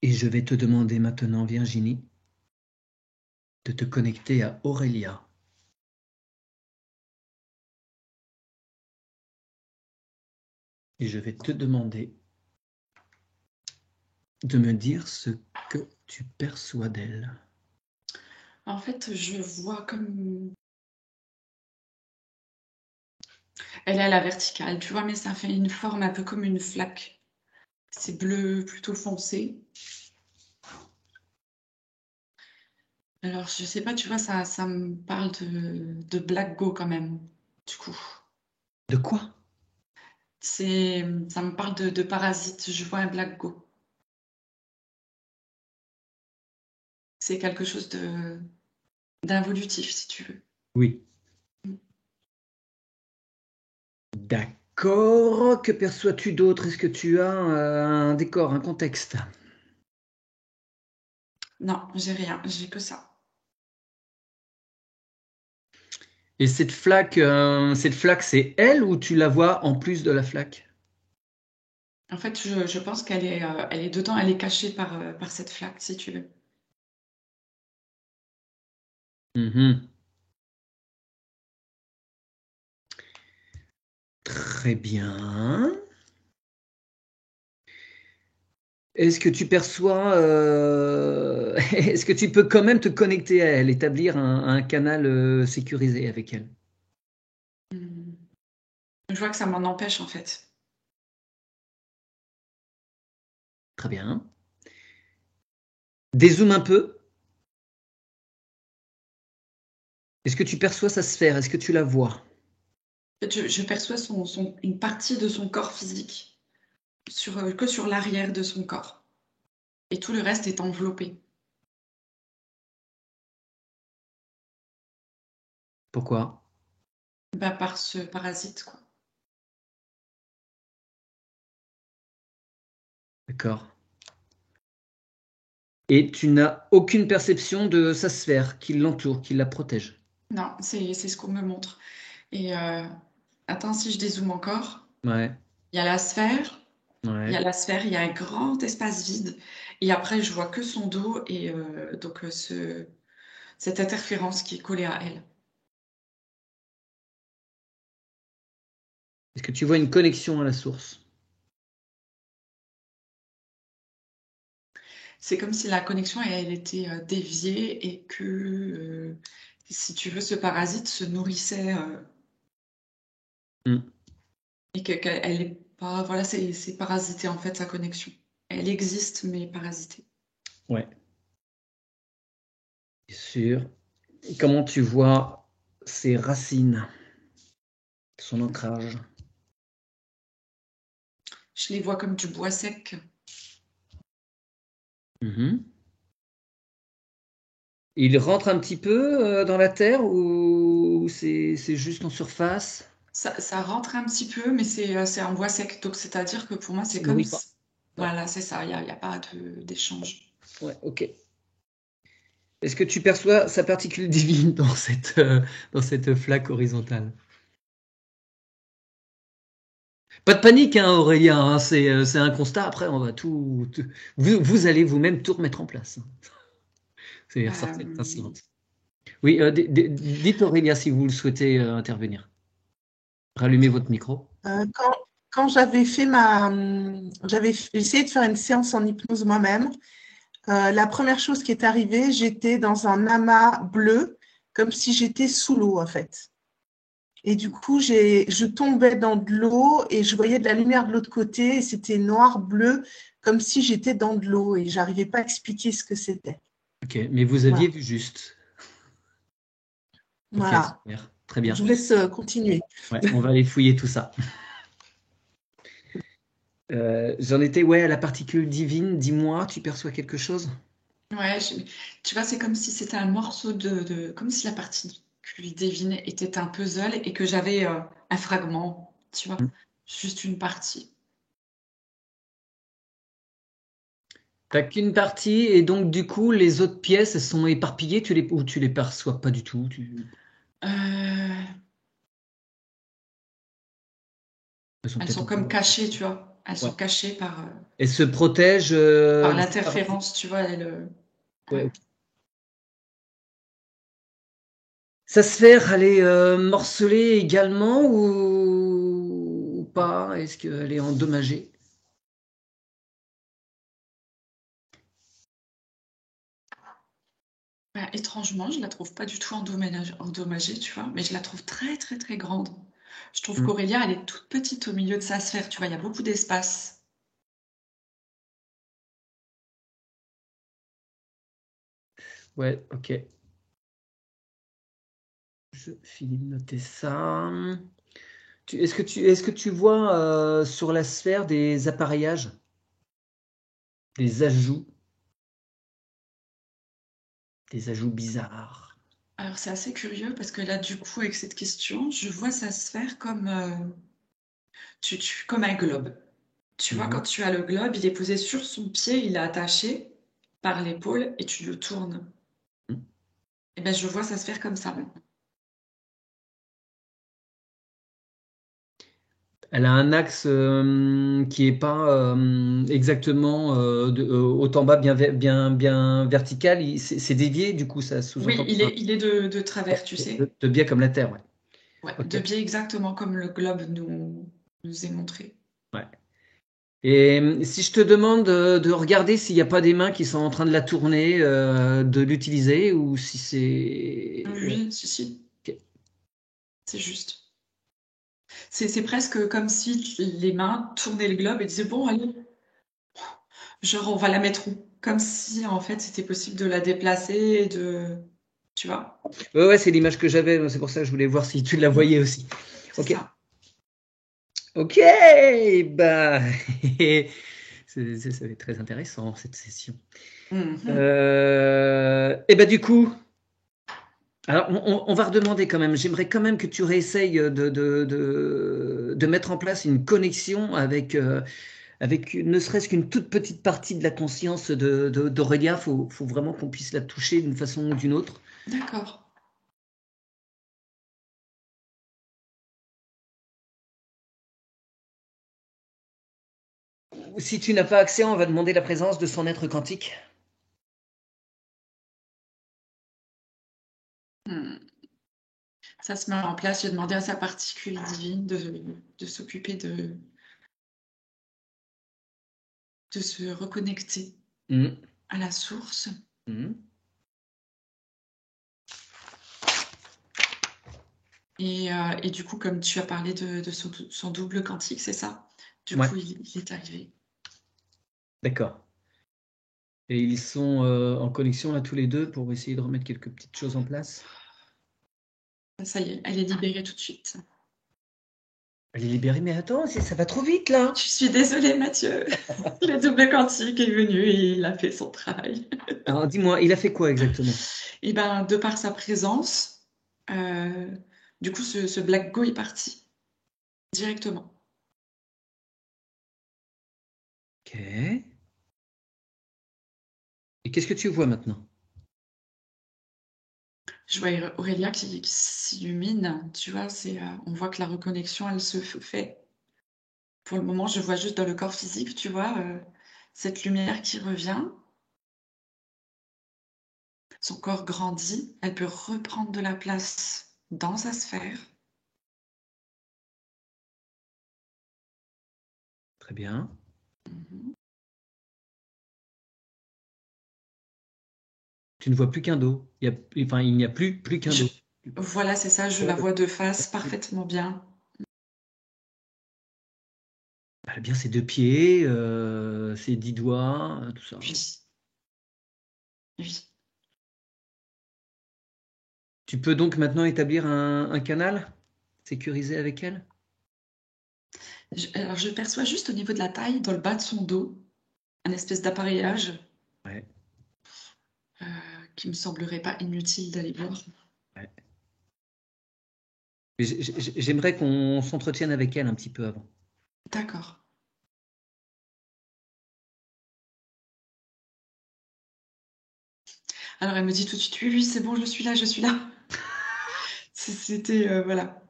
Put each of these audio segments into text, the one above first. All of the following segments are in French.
Et je vais te demander maintenant, Virginie, de te connecter à Aurélia. Et je vais te demander de me dire ce que tu perçois d'elle. En fait, je vois comme... Elle est à la verticale, tu vois, mais ça fait une forme un peu comme une flaque. C'est bleu plutôt foncé. Alors, je sais pas, tu vois, ça me parle de Black Go quand même, du coup. De quoi? Ça me parle de parasite. Je vois un Black Go. C'est quelque chose d'involutif, si tu veux. Oui. D'accord. Que perçois-tu d'autre? Est-ce que tu as un décor, un contexte? Non, j'ai rien, j'ai que ça. Et cette flaque, c'est elle ou tu la vois en plus de la flaque? En fait, je pense elle est dedans, elle est cachée par cette flaque, si tu veux. Mhm. Très bien. Est-ce que tu perçois, est-ce que tu peux quand même te connecter à elle, établir un canal sécurisé avec elle? Hmm. Je vois que ça m'en empêche, en fait. Très bien. Dézoome un peu. Est-ce que tu perçois sa sphère? Est-ce que tu la vois? En fait, je perçois une partie de son corps physique, que sur l'arrière de son corps. Et tout le reste est enveloppé. Pourquoi? Bah, par ce parasite, quoi. D'accord. Et tu n'as aucune perception de sa sphère qui l'entoure, qui la protège? Non, c'est ce qu'on me montre. Et attends, si je dézoome encore, Ouais, il y a la sphère, ouais. il y a un grand espace vide. Et après, je vois que son dos et cette interférence qui est collée à elle. Est-ce que tu vois une connexion à la source? C'est comme si la connexion elle était déviée et que, si tu veux, ce parasite se nourrissait Hmm. et qu'elle est pas. Voilà, c'est parasité en fait sa connexion. Elle existe mais parasitée. Ouais, bien sûr. Et comment tu vois ses racines, son ancrage? Je les vois comme du bois sec. Mhm. Il rentre un petit peu dans la terre ou c'est juste en surface? Ça rentre un petit peu, mais c'est en bois sec. Donc c'est-à-dire que pour moi, Ça c'est ne comme. nourrit pas. Ouais, Voilà, c'est ça. Il y a pas d'échange. ouais, ok. Est-ce que tu perçois sa particule divine dans cette flaque horizontale? Pas de panique, hein, Aurélien, hein, c'est un constat. Après, on va vous allez vous-même tout remettre en place. C'est ressortir un Euh, silence. Oui, dites Aurélien si vous le souhaitez intervenir. Rallumez votre micro. Quand j'avais essayé de faire une séance en hypnose moi-même. La première chose qui est arrivée, j'étais dans un amas bleu, comme si j'étais sous l'eau en fait. Et du coup, je tombais dans de l'eau et je voyais de la lumière de l'autre côté et c'était noir, bleu, comme si j'étais dans de l'eau et j'arrivais pas à expliquer ce que c'était. Ok, mais vous aviez Voilà. vu juste. Ok, Voilà. super. Très Je bien. vous laisse continuer. Ouais, on va aller fouiller tout ça. J'en étais, ouais, à la particule divine. Dis-moi, tu perçois quelque chose? ouais, tu vois, c'est comme si c'était un morceau comme si la partie divine était un puzzle et que j'avais un fragment, tu vois, Hmm. juste une partie. T'as qu'une partie et donc du coup les autres pièces elles sont éparpillées, ou tu les perçois pas du tout. Euh, Elles sont elles peut-être sont en comme train. cachées, tu vois. Elles sont cachées par Elle se protège l'interférence, tu vois. Ouais. Sa sphère, elle est morcelée également ou pas? Est-ce qu'elle est endommagée? Bah, étrangement, je la trouve pas du tout endommagée, tu vois, mais je la trouve très très très grande. Je trouve qu'Aurélia, elle est toute petite au milieu de sa sphère, tu vois, il y a beaucoup d'espace. Ouais, ok. Je finis de noter ça. Est-ce que tu vois sur la sphère des appareillages, des ajouts bizarres? Alors c'est assez curieux parce que là, du coup, avec cette question, je vois sa sphère comme, comme un globe. Tu vois, quand tu as le globe, il est posé sur son pied, il est attaché par l'épaule et tu le tournes. Et ben, je vois sa sphère comme ça maintenant. Elle a un axe qui est pas exactement haut en bas, bien vertical. C'est dévié, du coup, ça Oui, sous-entend il est de travers, tu sais. de biais comme la Terre, ouais. Ouais, Ok. de biais exactement comme le globe nous est montré. Ouais. Et si je te demande de regarder s'il n'y a pas des mains qui sont en train de la tourner, de l'utiliser, ou si c'est... Ouais. Oui, si, Ok. c'est juste. C'est presque comme si les mains tournaient le globe et disaient, bon, allez, genre, on va la mettre où? Comme si, en fait, c'était possible de la déplacer et de... Tu vois? Ouais, ouais, c'est l'image que j'avais. C'est pour ça que je voulais voir si tu la voyais aussi. C'est Ok. ça. Ok, bah, ça va être très intéressant cette session. Mhm. Et bah du coup, alors on va redemander quand même. J'aimerais quand même que tu réessayes de mettre en place une connexion avec ne serait-ce qu'une toute petite partie de la conscience d'Aurélia. Faut vraiment qu'on puisse la toucher d'une façon ou d'une autre. D'accord. Si tu n'as pas accès, on va demander la présence de son être quantique. Hmm. Ça se met en place. J'ai demandé à sa particule divine de s'occuper de se reconnecter Mhm. à la source. Mhm. Et du coup, comme tu as parlé de son double quantique, c'est ça? Du Ouais, coup, il est arrivé. d'accord. Et ils sont en connexion là tous les deux pour essayer de remettre quelques petites choses en place. Ça y est, elle est libérée tout de suite. Elle est libérée, mais attends, ça va trop vite là. Je suis désolée, Mathieu. Le double quantique est venu et il a fait son travail. Alors dis-moi, il a fait quoi exactement? Et ben, de par sa présence, du coup, ce Black Go est parti directement. Ok. Et qu'est-ce que tu vois maintenant? Je vois Aurélia qui s'illumine, tu vois, on voit que la reconnexion, elle se fait. Pour le moment, je vois juste dans le corps physique, tu vois, cette lumière qui revient. Son corps grandit, elle peut reprendre de la place dans sa sphère. Très bien. Mhm. Tu ne vois plus qu'un dos. Enfin, il n'y a plus qu'un dos. Voilà, c'est ça, je la vois de face parfaitement bien. Elle a bien ses deux pieds, ses 10 doigts, tout ça. Oui, oui. Tu peux donc maintenant établir un canal sécurisé avec elle? Alors, je perçois juste au niveau de la taille, dans le bas de son dos, un espèce d'appareillage Ouais, euh, qui me semblerait pas inutile d'aller voir. ouais. J'aimerais qu'on s'entretienne avec elle un petit peu avant. D'accord. Alors, elle me dit tout de suite, oui, oui, c'est bon, je suis là, je suis là. C'était, voilà,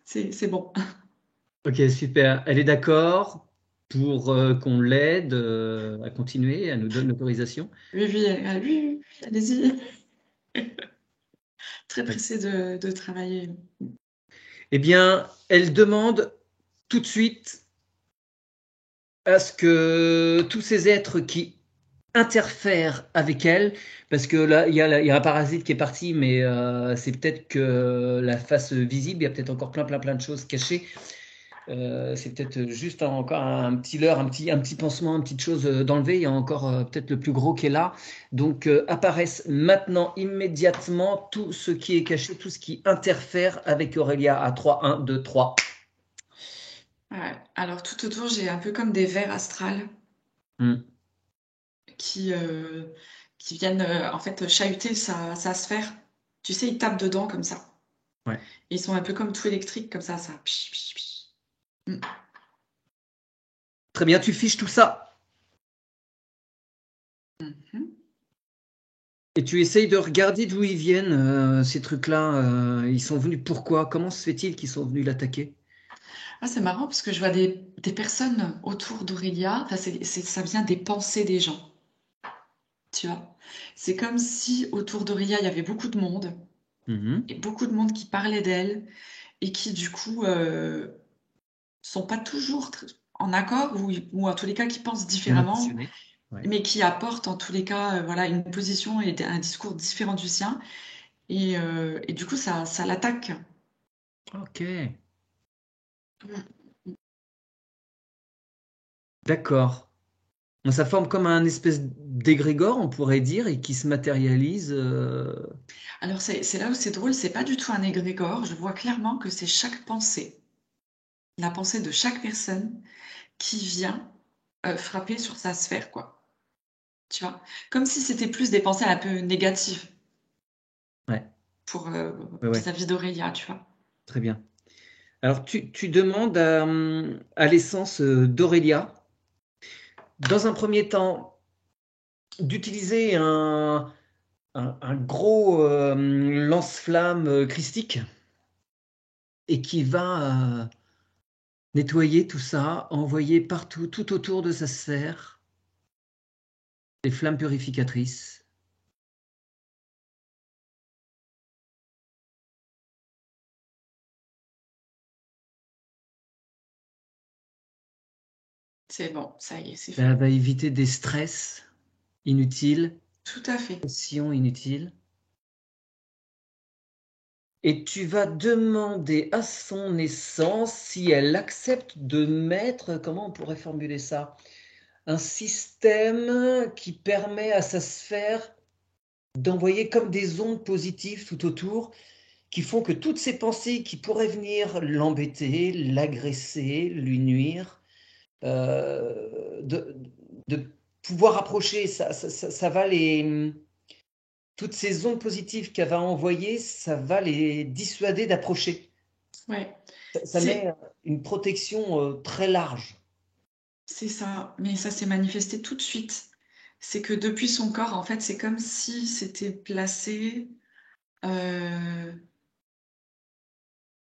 c'est bon. Ok, super. Elle est d'accord. pour qu'on l'aide à continuer, elle nous donne l'autorisation. Oui, oui, oui, allez-y. Très pressée de travailler. Eh bien, elle demande tout de suite à ce que tous ces êtres qui interfèrent avec elle, parce que là, il y a un parasite qui est parti, mais c'est peut-être que la face visible, il y a peut-être encore plein de choses cachées. C'est peut-être juste encore un petit leurre, un petit pansement, une petite chose d'enlever. Il y a encore peut-être le plus gros qui est là. Donc apparaissent maintenant immédiatement tout ce qui est caché, tout ce qui interfère avec Aurélia à 3, 1, 2, 3. Ouais. Alors tout autour, j'ai un peu comme des vers astrales qui, euh, qui viennent en fait chahuter sa sphère. Tu sais, ils tapent dedans comme ça. Ouais. Et ils sont un peu comme tout électriques comme ça. Pich, pich, pich. Très bien, tu fiches tout ça. Mhm. Et tu essayes de regarder d'où ils viennent, ces trucs-là. Ils sont venus pourquoi? Comment se fait-il qu'ils sont venus l'attaquer? Ah, c'est marrant parce que je vois des personnes autour d'Aurélia. Enfin, ça vient des pensées des gens. Tu vois? C'est comme si autour d'Aurélia, il y avait beaucoup de monde. Mhm. Et beaucoup de monde qui parlait d'elle et qui, du coup, sont pas toujours en accord ou en tous les cas qui pensent différemment, Conditionné. Ouais. mais qui apportent en tous les cas voilà, une position et un discours différent du sien. Et du coup, ça l'attaque. Ok. D'accord. Donc, ça forme comme un espèce d'égrégore, on pourrait dire, et qui se matérialise. Alors, c'est là où c'est drôle, c'est pas du tout un égrégore. Je vois clairement que c'est chaque pensée, la pensée de chaque personne qui vient frapper sur sa sphère, quoi. Tu vois? Comme si c'était plus des pensées un peu négatives Ouais, pour ouais. vis-à-vis d'Aurélia, tu vois. Très bien. Alors, tu demandes à l'essence d'Aurélia, dans un premier temps, d'utiliser un gros lance-flamme christique et qui va nettoyer tout ça, envoyer partout, tout autour de sa sphère, des flammes purificatrices. C'est bon, ça y est, c'est Ça fait. va éviter des stress inutiles, Tout à fait. pressions inutiles. Et tu vas demander à son essence si elle accepte de mettre, comment on pourrait formuler ça, un système qui permet à sa sphère d'envoyer comme des ondes positives tout autour, qui font que toutes ces pensées qui pourraient venir l'embêter, l'agresser, lui nuire, de, de pouvoir approcher, ça va les... Toutes ces ondes positives qu'elle va envoyer, ça va les dissuader d'approcher. Ouais, Ça c'est met une protection très large. c'est ça. Mais ça s'est manifesté tout de suite. C'est que depuis son corps, en fait, c'est comme si c'était placé euh,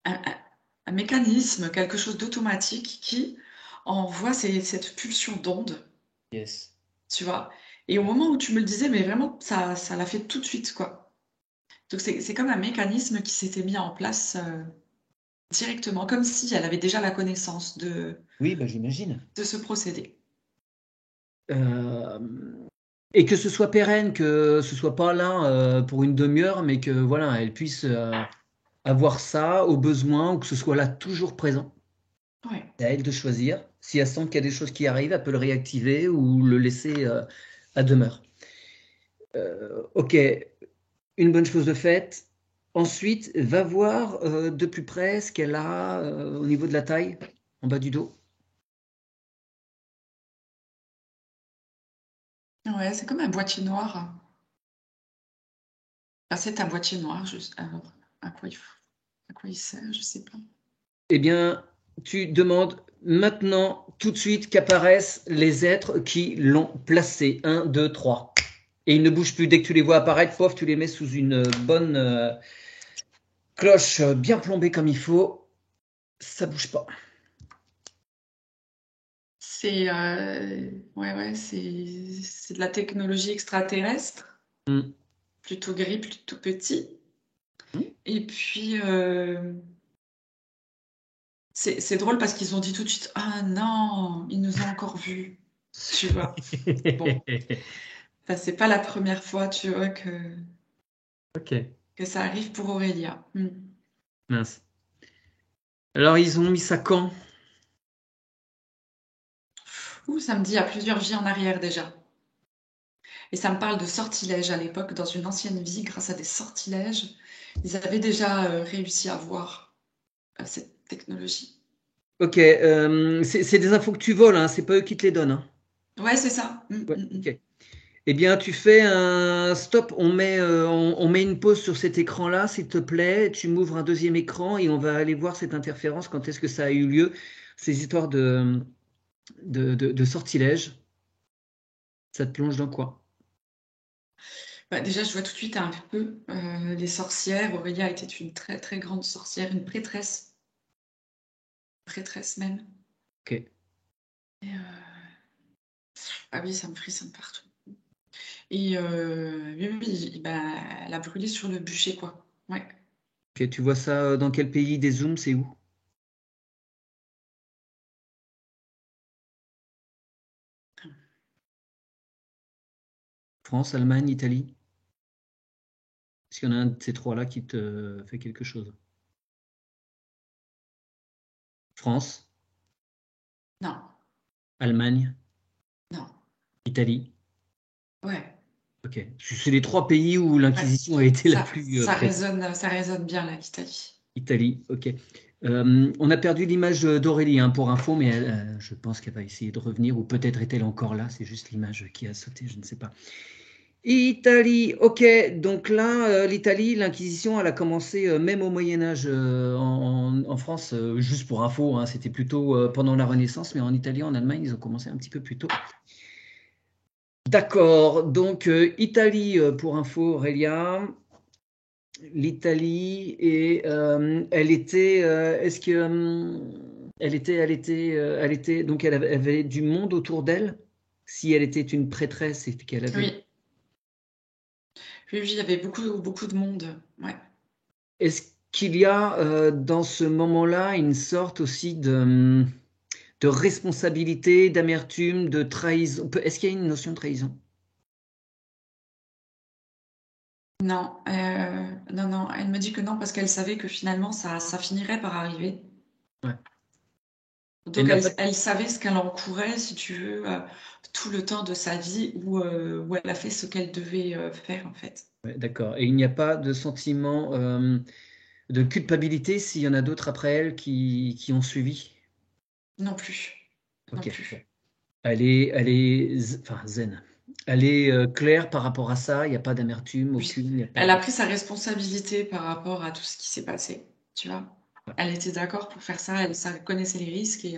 un, un- un mécanisme, quelque chose d'automatique qui envoie cette pulsion d'onde, Yes. tu vois. Et au moment où tu me le disais, mais vraiment, ça l'a fait tout de suite, quoi. Donc c'est comme un mécanisme qui s'était mis en place directement, comme si elle avait déjà la connaissance Oui, bah, j'imagine. de ce procédé. Euh, et que ce soit pérenne, que ce soit pas là pour une demi-heure, mais que voilà, elle puisse avoir ça au besoin ou que ce soit là toujours présent. Ouais. C'est à elle de choisir. Si elle sent qu'il y a des choses qui arrivent, elle peut le réactiver ou le laisser à demeure. Ok, une bonne chose de faite. Ensuite, va voir de plus près ce qu'elle a au niveau de la taille, en bas du dos. Ouais, c'est comme un boîtier noir. Enfin, c'est un boîtier noir. Alors, à quoi il sert, je sais pas. Eh bien, tu demandes maintenant, tout de suite, qu'apparaissent les êtres qui l'ont placé. 1, 2, 3. Et ils ne bougent plus. Dès que tu les vois apparaître, pof, tu les mets sous une bonne cloche bien plombée comme il faut. Ça bouge pas. c'est de la technologie extraterrestre, Hmm. plutôt gris, plutôt petit. Hmm. Et puis, c'est drôle parce qu'ils ont dit tout de suite, ah non, ils nous ont encore vus, tu vois. Bon, enfin, c'est pas la première fois, tu vois, Ok, que ça arrive pour Aurélia. mince. Alors, ils ont mis ça quand? Ouh, ça me dit à plusieurs vies en arrière déjà. Et ça me parle de sortilèges à l'époque, dans une ancienne vie, grâce à des sortilèges, ils avaient déjà réussi à voir cette technologie. Ok, c'est des infos que tu voles, hein, c'est pas eux qui te les donnent, hein. Ouais, c'est ça. Ouais, ok. Eh bien, tu fais un stop, on met une pause sur cet écran-là, s'il te plaît. Tu m'ouvres un deuxième écran et on va aller voir cette interférence, quand est-ce que ça a eu lieu, ces histoires de sortilèges. Ça te plonge dans quoi? Bah, déjà, je vois tout de suite un peu les sorcières. Aurélia était une très très grande sorcière, une prêtresse même. Ok. Et, ah oui, ça me frissonne partout. Et oui, bah, elle a brûlé sur le bûcher, quoi. Ouais. Ok, tu vois ça dans quel pays? Des zooms, c'est où? France, Allemagne, Italie? Est-ce qu'il y en a un de ces trois-là qui te fait quelque chose? France, Non, Allemagne, non. Italie? Ouais. Ok. C'est les trois pays où Ouais. l'Inquisition a été la Ça, plus ça présente. résonne, ça résonne bien, là, l'Italie. Italie, ok. On a perdu l'image d'Aurélie, hein, pour info, mais je pense qu'elle va essayer de revenir, ou peut-être est-elle encore là, c'est juste l'image qui a sauté, je ne sais pas. Italie, ok, donc là, l'Italie, l'Inquisition, elle a commencé même au Moyen-Âge en France, juste pour info, hein, c'était plutôt pendant la Renaissance, mais en Italie, en Allemagne, ils ont commencé un petit peu plus tôt. D'accord, donc Italie, pour info, Aurélia. L'Italie et elle était est-ce que elle était donc elle avait du monde autour d'elle si elle était une prêtresse et qu'elle avait Oui. Oui, il y avait beaucoup, beaucoup de monde. Ouais. est-ce qu'il y a dans ce moment-là une sorte aussi de responsabilité, d'amertume, de trahison? Est-ce qu'il y a une notion de trahison? Non, non, elle me dit que non parce qu'elle savait que finalement ça finirait par arriver. Ouais. Elle Donc n'a pas elle savait ce qu'elle encourait, si tu veux, tout le temps de sa vie où elle a fait ce qu'elle devait faire en fait. ouais, d'accord. Et il n'y a pas de sentiment de culpabilité s'il y en a d'autres après elle qui ont suivi? Non plus, non Ok. Bon. plus. Enfin, zen. Elle est claire par rapport à ça, il n'y a pas d'amertume, Oui. aucune, il n'y a pas Elle a de... pris sa responsabilité par rapport à tout ce qui s'est passé, tu vois. Elle était d'accord pour faire ça, ça connaissait les risques et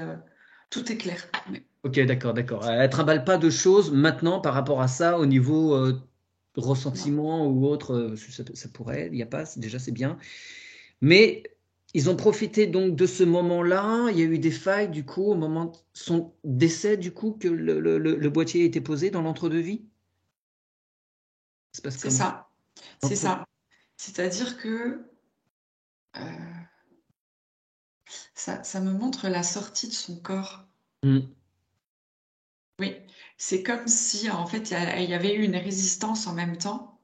tout est clair. Ouais. Ok, d'accord, d'accord. Elle ne trimballe pas de choses maintenant par rapport à ça au niveau Non. ressentiment ou autre, ça pourrait, il n'y a pas, déjà c'est bien. Mais ils ont profité donc de ce moment-là, il y a eu des failles du coup au moment de son décès du coup que le boîtier a été posé dans l'entre-deux-vie. Ça se passe C'est comment? ça, c'est L'entre- ça. C'est-à-dire que euh, ça me montre la sortie de son corps. Hmm. Oui, c'est comme si en fait il y avait eu une résistance en même temps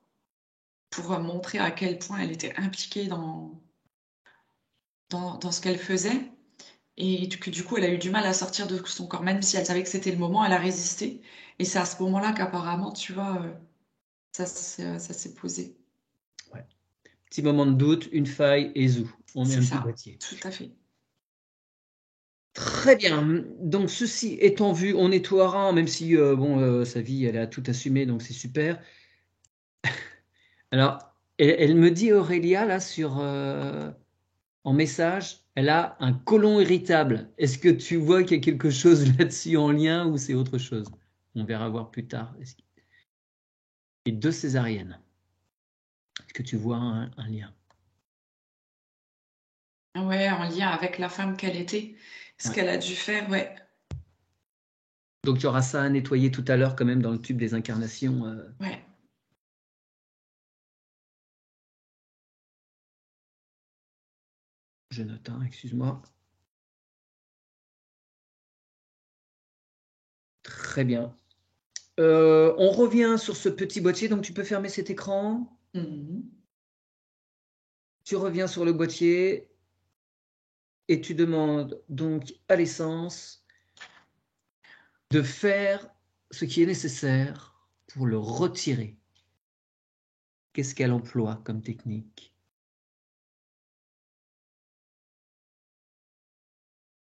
pour montrer à quel point elle était impliquée dans ce qu'elle faisait et que du coup elle a eu du mal à sortir de son corps, même si elle savait que c'était le moment, elle a résisté. Et c'est à ce moment-là qu'apparemment, tu vois, ça s'est posé. Ouais. Petit moment de doute, une faille et zou. On met C'est un petit ça, boîtier. tout à fait. Très bien. Donc, ceci étant vu, on nettoiera, même si bon, sa vie, elle a tout assumé, donc c'est super. Alors, elle me dit, Aurélia, là, en message, elle a un côlon irritable. Est-ce que tu vois qu'il y a quelque chose là-dessus en lien ou c'est autre chose? On verra voir plus tard. Et deux césariennes. Est-ce que tu vois un lien? Ouais, en lien avec la femme qu'elle était, ce Ouais. qu'elle a dû faire, ouais. Donc, il y aura ça à nettoyer tout à l'heure quand même dans le tube des incarnations. Ouais. Je note, hein, excuse-moi. Très bien. On revient sur ce petit boîtier, donc tu peux fermer cet écran. Mhm. Tu reviens sur le boîtier et tu demandes donc à l'essence de faire ce qui est nécessaire pour le retirer. Qu'est-ce qu'elle emploie comme technique?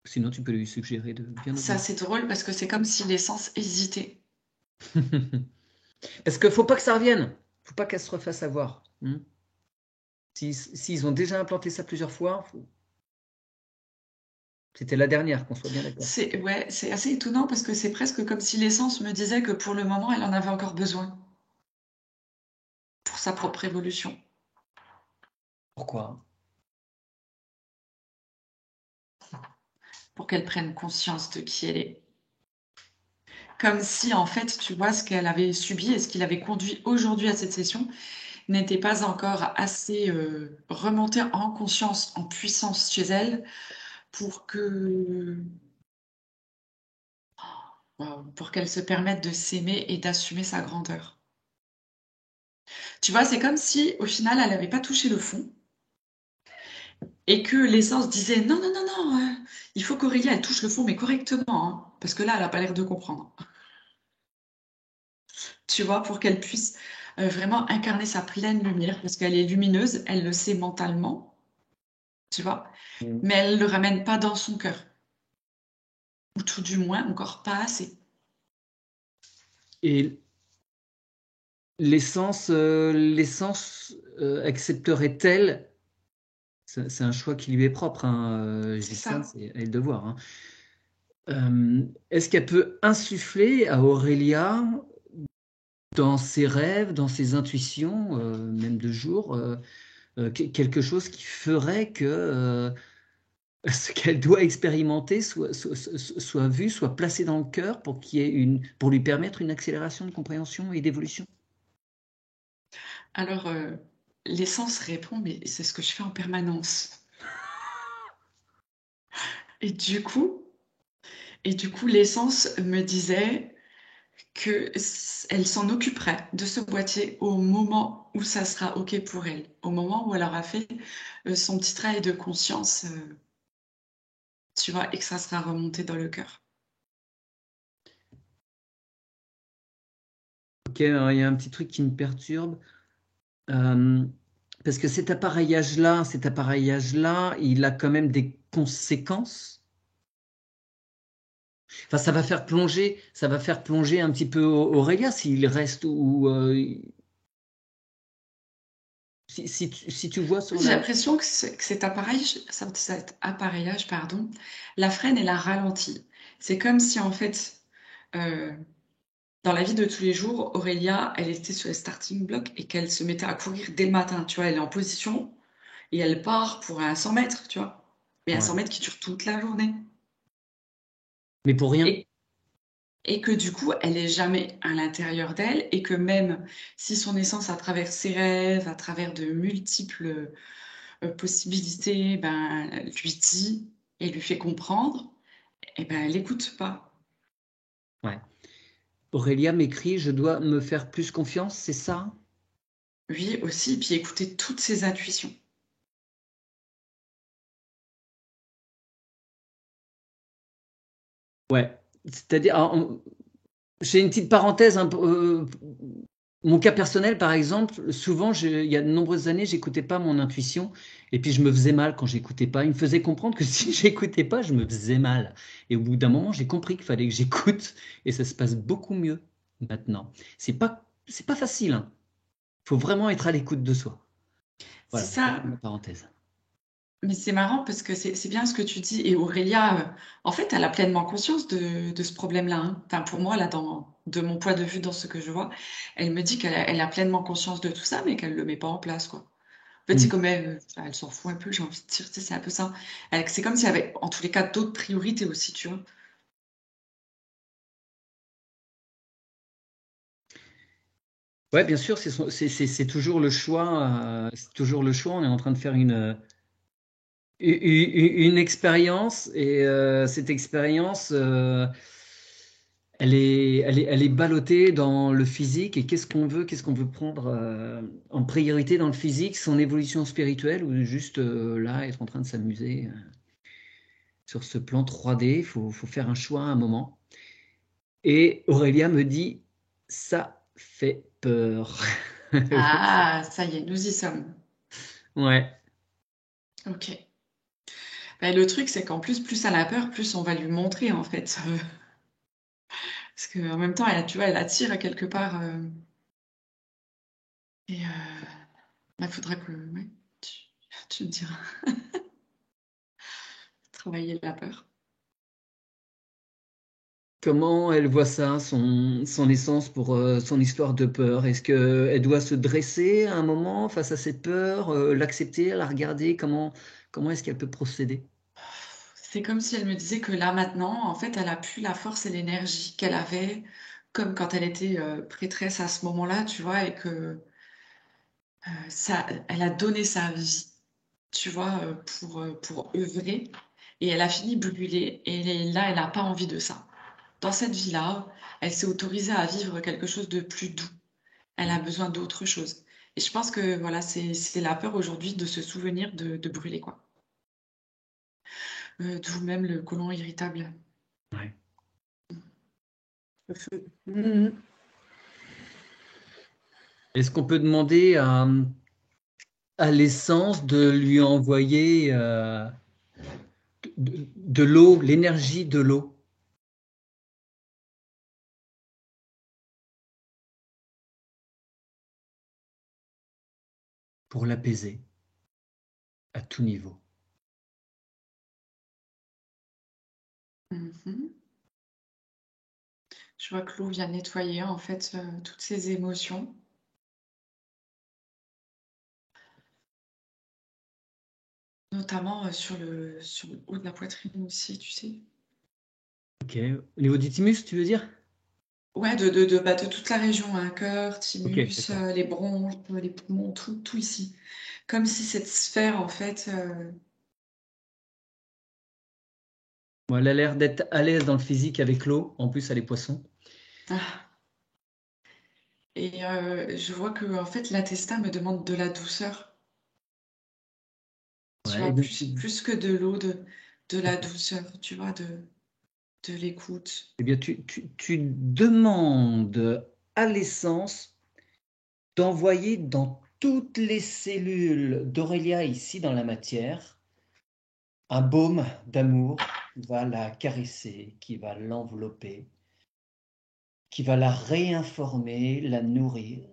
Sinon, tu peux lui suggérer de bien Ça, ouvrir. c'est drôle parce que c'est comme si l'essence hésitait. Parce qu'il ne faut pas que ça revienne. Il ne faut pas qu'elle se refasse avoir. S'ils ont déjà implanté ça plusieurs fois, c'était la dernière, qu'on soit bien d'accord. Ouais, c'est assez étonnant parce que c'est presque comme si l'essence me disait que pour le moment, elle en avait encore besoin pour sa propre évolution. Pourquoi? Pour qu'elle prenne conscience de qui elle est. Comme si, en fait, tu vois, ce qu'elle avait subi et ce qui l'avait conduit aujourd'hui à cette session n'était pas encore assez remonté en conscience, en puissance chez elle pour pour qu'elle se permette de s'aimer et d'assumer sa grandeur. Tu vois, c'est comme si, au final, elle n'avait pas touché le fond et que l'essence disait non, non, non, non, il faut qu'Aurélie, elle touche le fond, mais correctement, hein, parce que là, elle n'a pas l'air de comprendre. Tu vois, pour qu'elle puisse vraiment incarner sa pleine lumière, parce qu'elle est lumineuse, elle le sait mentalement, tu vois, mais elle ne le ramène pas dans son cœur, ou tout du moins encore pas assez. Et l'essence accepterait-elle? C'est un choix qui lui est propre. Je C'est dis ça, ça. c'est à elle de voir. Est-ce qu'elle peut insuffler à Aurélia, dans ses rêves, dans ses intuitions, même de jour, quelque chose qui ferait que ce qu'elle doit expérimenter soit vu, soit placé dans le cœur pour pour lui permettre une accélération de compréhension et d'évolution? Alors, l'essence répond, mais c'est ce que je fais en permanence. Et du coup, l'essence me disait que elle s'en occuperait de ce boîtier au moment où ça sera OK pour elle, au moment où elle aura fait son petit travail de conscience, tu vois, et que ça sera remonté dans le cœur. Ok, alors il y a un petit truc qui me perturbe. Euh, Parce que cet appareillage-là, il a quand même des conséquences. Enfin, ça va faire plonger un petit peu Aurélia s'il reste ou si tu vois sur J'ai la. l'impression que cet appareillage, pardon, la freine et la ralentit. C'est comme si, en fait, euh, dans la vie de tous les jours, Aurélia, elle était sur les starting blocks et qu'elle se mettait à courir dès le matin. Tu vois, elle est en position et elle part pour un 100 mètres, tu vois. Mais un Ouais. 100 mètres qui dure toute la journée. Mais pour rien. Et, et que du coup, elle est jamais à l'intérieur d'elle et que même si son essence, à travers ses rêves, à travers de multiples possibilités, ben, lui dit et lui fait comprendre, et ben, elle n'écoute pas. Ouais. Aurélia m'écrit, je dois me faire plus confiance, c'est ça? Oui, aussi, puis écouter toutes ses intuitions. Ouais. C'est-à-dire, j'ai une petite parenthèse un peu. Mon cas personnel, par exemple, souvent, il y a de nombreuses années, j'écoutais pas mon intuition, et puis je me faisais mal quand j'écoutais pas. Il me faisait comprendre que si j'écoutais pas, je me faisais mal. Et au bout d'un moment, j'ai compris qu'il fallait que j'écoute, et ça se passe beaucoup mieux maintenant. C'est pas facile, hein. Il faut vraiment être à l'écoute de soi. C'est Voilà, ça. c'était ma parenthèse. Mais c'est marrant parce que c'est bien ce que tu dis. Et Aurélia, en fait, elle a pleinement conscience de ce problème-là, hein. Enfin, pour moi, là, de mon point de vue, dans ce que je vois, elle me dit elle a pleinement conscience de tout ça, mais qu'elle ne le met pas en place, quoi. En fait, c'est Hmm. comme elle s'en fout un peu, j'ai envie de dire, tu sais, c'est un peu ça. C'est comme s'il y avait, en tous les cas, d'autres priorités aussi, tu vois. Ouais, bien sûr, c'est toujours le choix. C'est toujours le choix. On est en train de faire une expérience et cette expérience, elle est ballottée dans le physique. Et qu'est-ce qu'on veut prendre en priorité dans le physique, son évolution spirituelle ou juste là, être en train de s'amuser sur ce plan 3D. Il faut faire un choix à un moment. Et Aurélia me dit, ça fait peur. Ah, ça y est, nous y sommes. Ouais. Ok. Ben, le truc, c'est qu'en plus elle a peur, plus on va lui montrer, en fait. Parce qu'en même temps, tu vois, elle attire quelque part. Et il faudra que, ouais, tu, tu me diras, travailler la peur. Comment elle voit ça, son essence pour son histoire de peur? Est-ce qu'elle doit se dresser à un moment face à ses peurs, l'accepter, la regarder? Comment est-ce qu'elle peut procéder? C'est comme si elle me disait que là, maintenant, en fait, elle a plus la force et l'énergie qu'elle avait, comme quand elle était prêtresse à ce moment-là, tu vois, et que ça, elle a donné sa vie, tu vois, pour œuvrer. Et elle a fini brûlée. Et là, elle n'a pas envie de ça. Dans cette vie-là, elle s'est autorisée à vivre quelque chose de plus doux. Elle a besoin d'autre chose. Et je pense que voilà, c'est la peur aujourd'hui de se souvenir de brûler, quoi. D'où même le côlon irritable. Ouais. Mhm. Est-ce qu'on peut demander à l'essence de lui envoyer de l'eau, l'énergie de l'eau pour l'apaiser à tout niveau? Mhm. Je vois que l'eau vient nettoyer en fait toutes ces émotions, notamment sur le haut de la poitrine aussi, tu sais. Ok. Au niveau du thymus, tu veux dire? Ouais, de toute la région, hein, cœur, Ok, thymus, d'accord. les bronches, les poumons, tout ici. Comme si cette sphère, en fait, Bon, elle a l'air d'être à l'aise dans le physique avec l'eau. En plus, elle est poisson. ah. Et je vois que en fait, l'intestin me demande de la douceur, tu Ouais, vois, plus que de l'eau, de la douceur, tu vois, de l'écoute. eh bien, tu demandes à l'essence d'envoyer dans toutes les cellules d'Aurélia ici dans la matière un baume d'amour qui va la caresser, qui va l'envelopper, qui va la réinformer, la nourrir,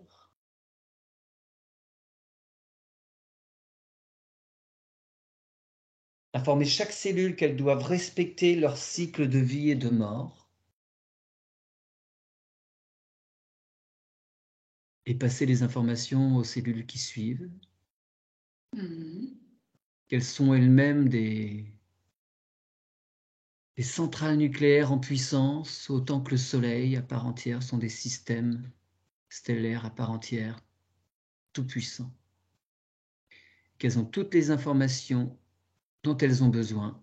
informer chaque cellule qu'elles doivent respecter leur cycle de vie et de mort, et passer les informations aux cellules qui suivent, Mhm. qu'elles sont elles-mêmes des centrales nucléaires en puissance, autant que le Soleil à part entière sont des systèmes stellaires à part entière, tout puissants, qu'elles ont toutes les informations dont elles ont besoin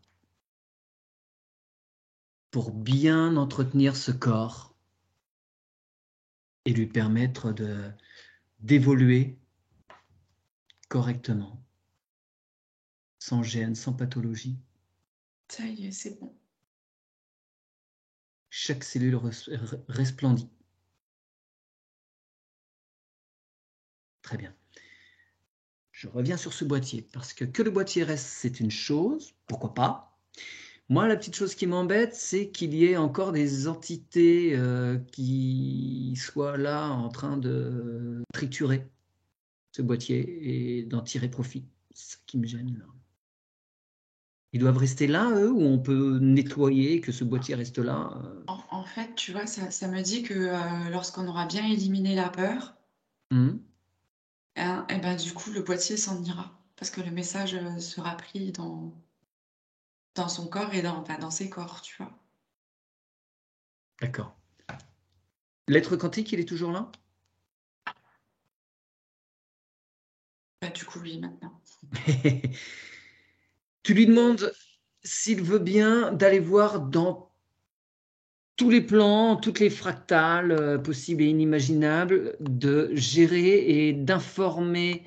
pour bien entretenir ce corps et lui permettre d'évoluer correctement, sans gêne, sans pathologie. Ça y est, c'est bon. Chaque cellule resplendit. Très bien. Je reviens sur ce boîtier, parce que le boîtier reste, c'est une chose, pourquoi pas. Moi, la petite chose qui m'embête, c'est qu'il y ait encore des entités qui soient là en train de triturer ce boîtier et d'en tirer profit. C'est ça qui me gêne là. Ils doivent rester là, eux, ou on peut nettoyer, que ce boîtier reste là En fait, tu vois, ça me dit que lorsqu'on aura bien éliminé la peur, hein, et ben, du coup, le boîtier s'en ira. Parce que le message sera pris dans son corps et enfin, dans ses corps, tu vois. D'accord. L'être quantique, il est toujours là? Bah, du coup, oui, maintenant. Tu lui demandes s'il veut bien d'aller voir dans tous les plans, toutes les fractales possibles et inimaginables, de gérer et d'informer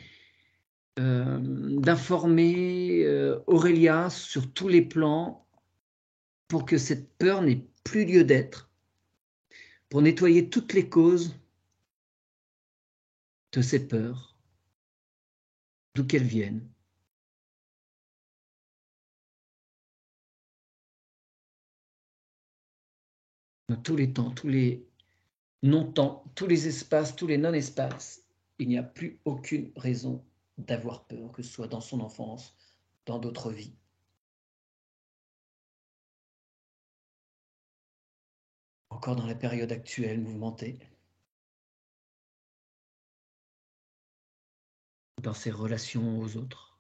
Aurélia sur tous les plans pour que cette peur n'ait plus lieu d'être, pour nettoyer toutes les causes de ces peurs, d'où qu'elles viennent. Dans tous les temps, tous les non-temps, tous les espaces, tous les non-espaces, il n'y a plus aucune raison d'avoir peur, que ce soit dans son enfance, dans d'autres vies. Encore dans la période actuelle mouvementée, dans ses relations aux autres.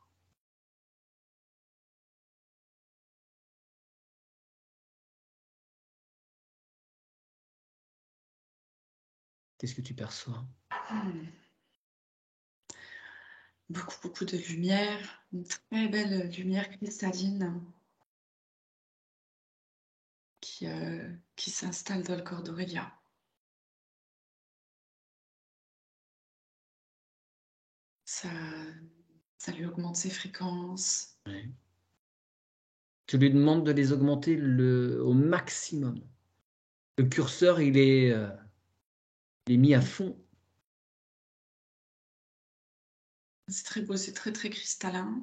Qu'est-ce que tu perçois? Beaucoup de lumière, une très belle lumière cristalline qui s'installe dans le corps d'Aurélia. Ça lui augmente ses fréquences. Ouais. Tu lui demandes de les augmenter au maximum. Le curseur, il est mis à fond. C'est très beau, c'est très très cristallin.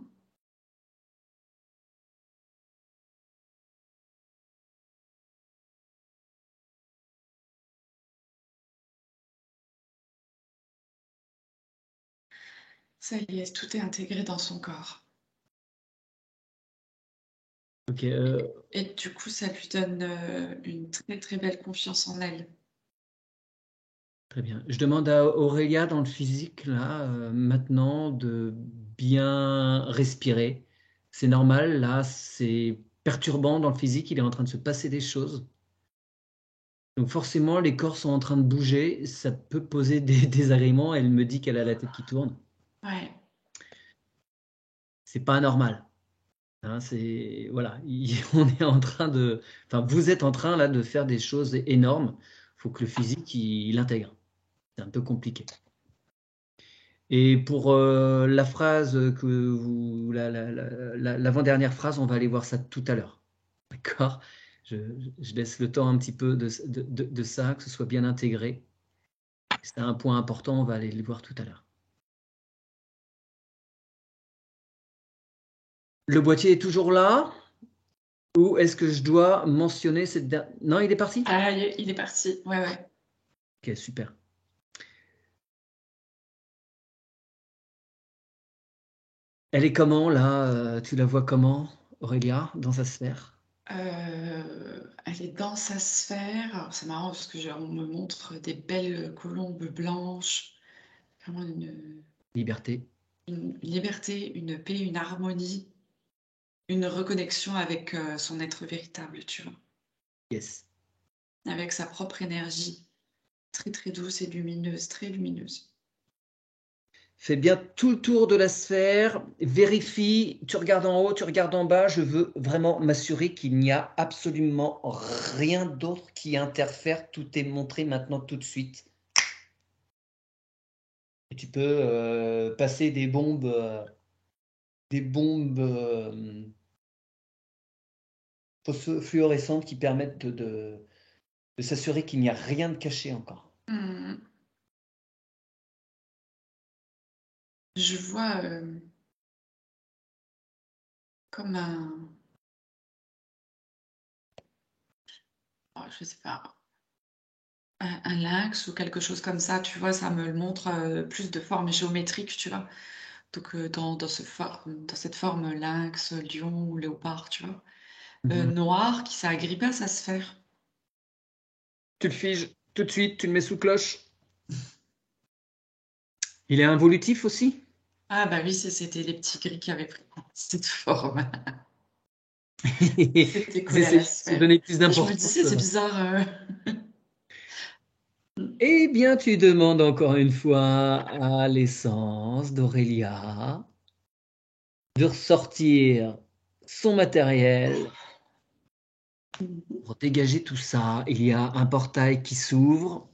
Ça y est, tout est intégré dans son corps. Ok. Et du coup, ça lui donne une très très belle confiance en elle. Très bien. Je demande à Aurélia dans le physique, là, maintenant, de bien respirer. C'est normal, là, c'est perturbant dans le physique, il est en train de se passer des choses. Donc forcément, les corps sont en train de bouger, ça peut poser des désagréments. Elle me dit qu'elle a la tête qui tourne. Ouais. C'est pas normal. Hein, voilà, on est en train enfin, vous êtes en train là de faire des choses énormes. Il faut que le physique il l'intègre. C'est un peu compliqué. Et pour la phrase l'avant-dernière phrase, on va aller voir ça tout à l'heure. D'accord? Je laisse le temps un petit peu de ça, que ce soit bien intégré. C'est un point important, on va aller le voir tout à l'heure. Le boîtier est toujours là? Ou est-ce que je dois mentionner cette dernière... Non, il est parti? Ah, il est parti. Ouais, ouais. Ok, super. Elle est comment, là? Tu la vois comment, Aurélia, dans sa sphère? Elle est dans sa sphère. Alors, c'est marrant parce que on me montre des belles colombes blanches. Vraiment Liberté. une liberté, une paix, une harmonie, une reconnexion avec son être véritable, tu vois. Yes. Avec sa propre énergie. Très très douce et lumineuse, très lumineuse. Fais bien tout le tour de la sphère, vérifie, tu regardes en haut, tu regardes en bas, je veux vraiment m'assurer qu'il n'y a absolument rien d'autre qui interfère, tout est montré maintenant tout de suite. Et tu peux passer des bombes fluorescentes qui permettent de s'assurer qu'il n'y a rien de caché encore. Je vois comme je sais pas, un lynx ou quelque chose comme ça, tu vois, ça me le montre plus de forme géométrique, tu vois. Donc dans cette forme lynx, lion ou léopard, tu vois. Noir qui s'est agrippé à sa sphère. Tu le figes tout de suite, tu le mets sous cloche. Il est involutif aussi? Ah bah oui, c'était les petits gris qui avaient pris cette forme. C'était collé à J'essaie la de se sphère. donner plus Je me d'importance. disais, c'est bizarre. Eh bien, tu demandes encore une fois à l'essence d'Aurélia de ressortir son matériel pour dégager tout ça. Il y a un portail qui s'ouvre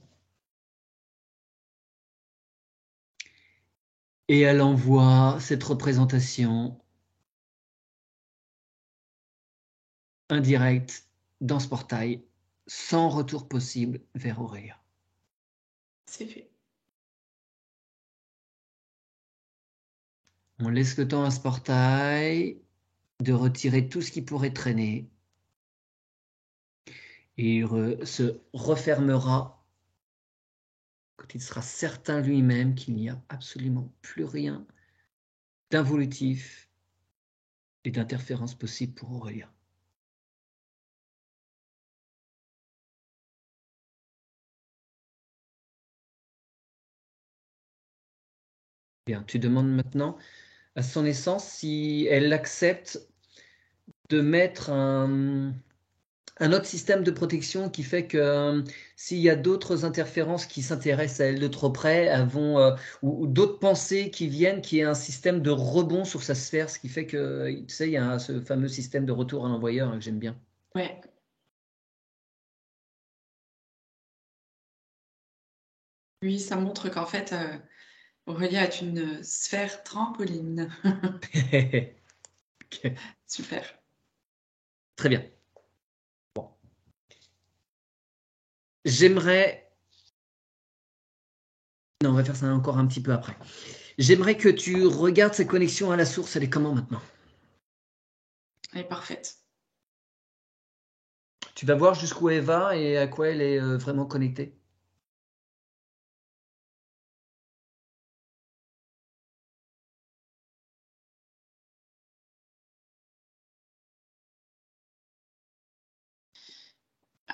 et elle envoie cette représentation indirecte dans ce portail sans retour possible vers Aurélia. C'est fait. On laisse le temps à ce portail de retirer tout ce qui pourrait traîner et il se refermera quand il sera certain lui-même qu'il n'y a absolument plus rien d'involutif et d'interférence possible pour Aurélia. Bien, tu demandes maintenant à son essence si elle accepte de mettre un autre système de protection qui fait que s'il y a d'autres interférences qui s'intéressent à elle de trop près, elles vont, ou d'autres pensées qui viennent, qui est un système de rebond sur sa sphère, ce qui fait que, tu sais, il y a ce fameux système de retour à l'envoyeur hein, que j'aime bien. Ouais. Oui, ça montre qu'en fait, Aurélia est une sphère trampoline. Ok, Super. très bien. J'aimerais... Non, on va faire ça encore un petit peu après. J'aimerais que tu regardes cette connexion à la source, elle est comment maintenant? Elle est parfaite. Tu vas voir jusqu'où elle va et à quoi elle est vraiment connectée.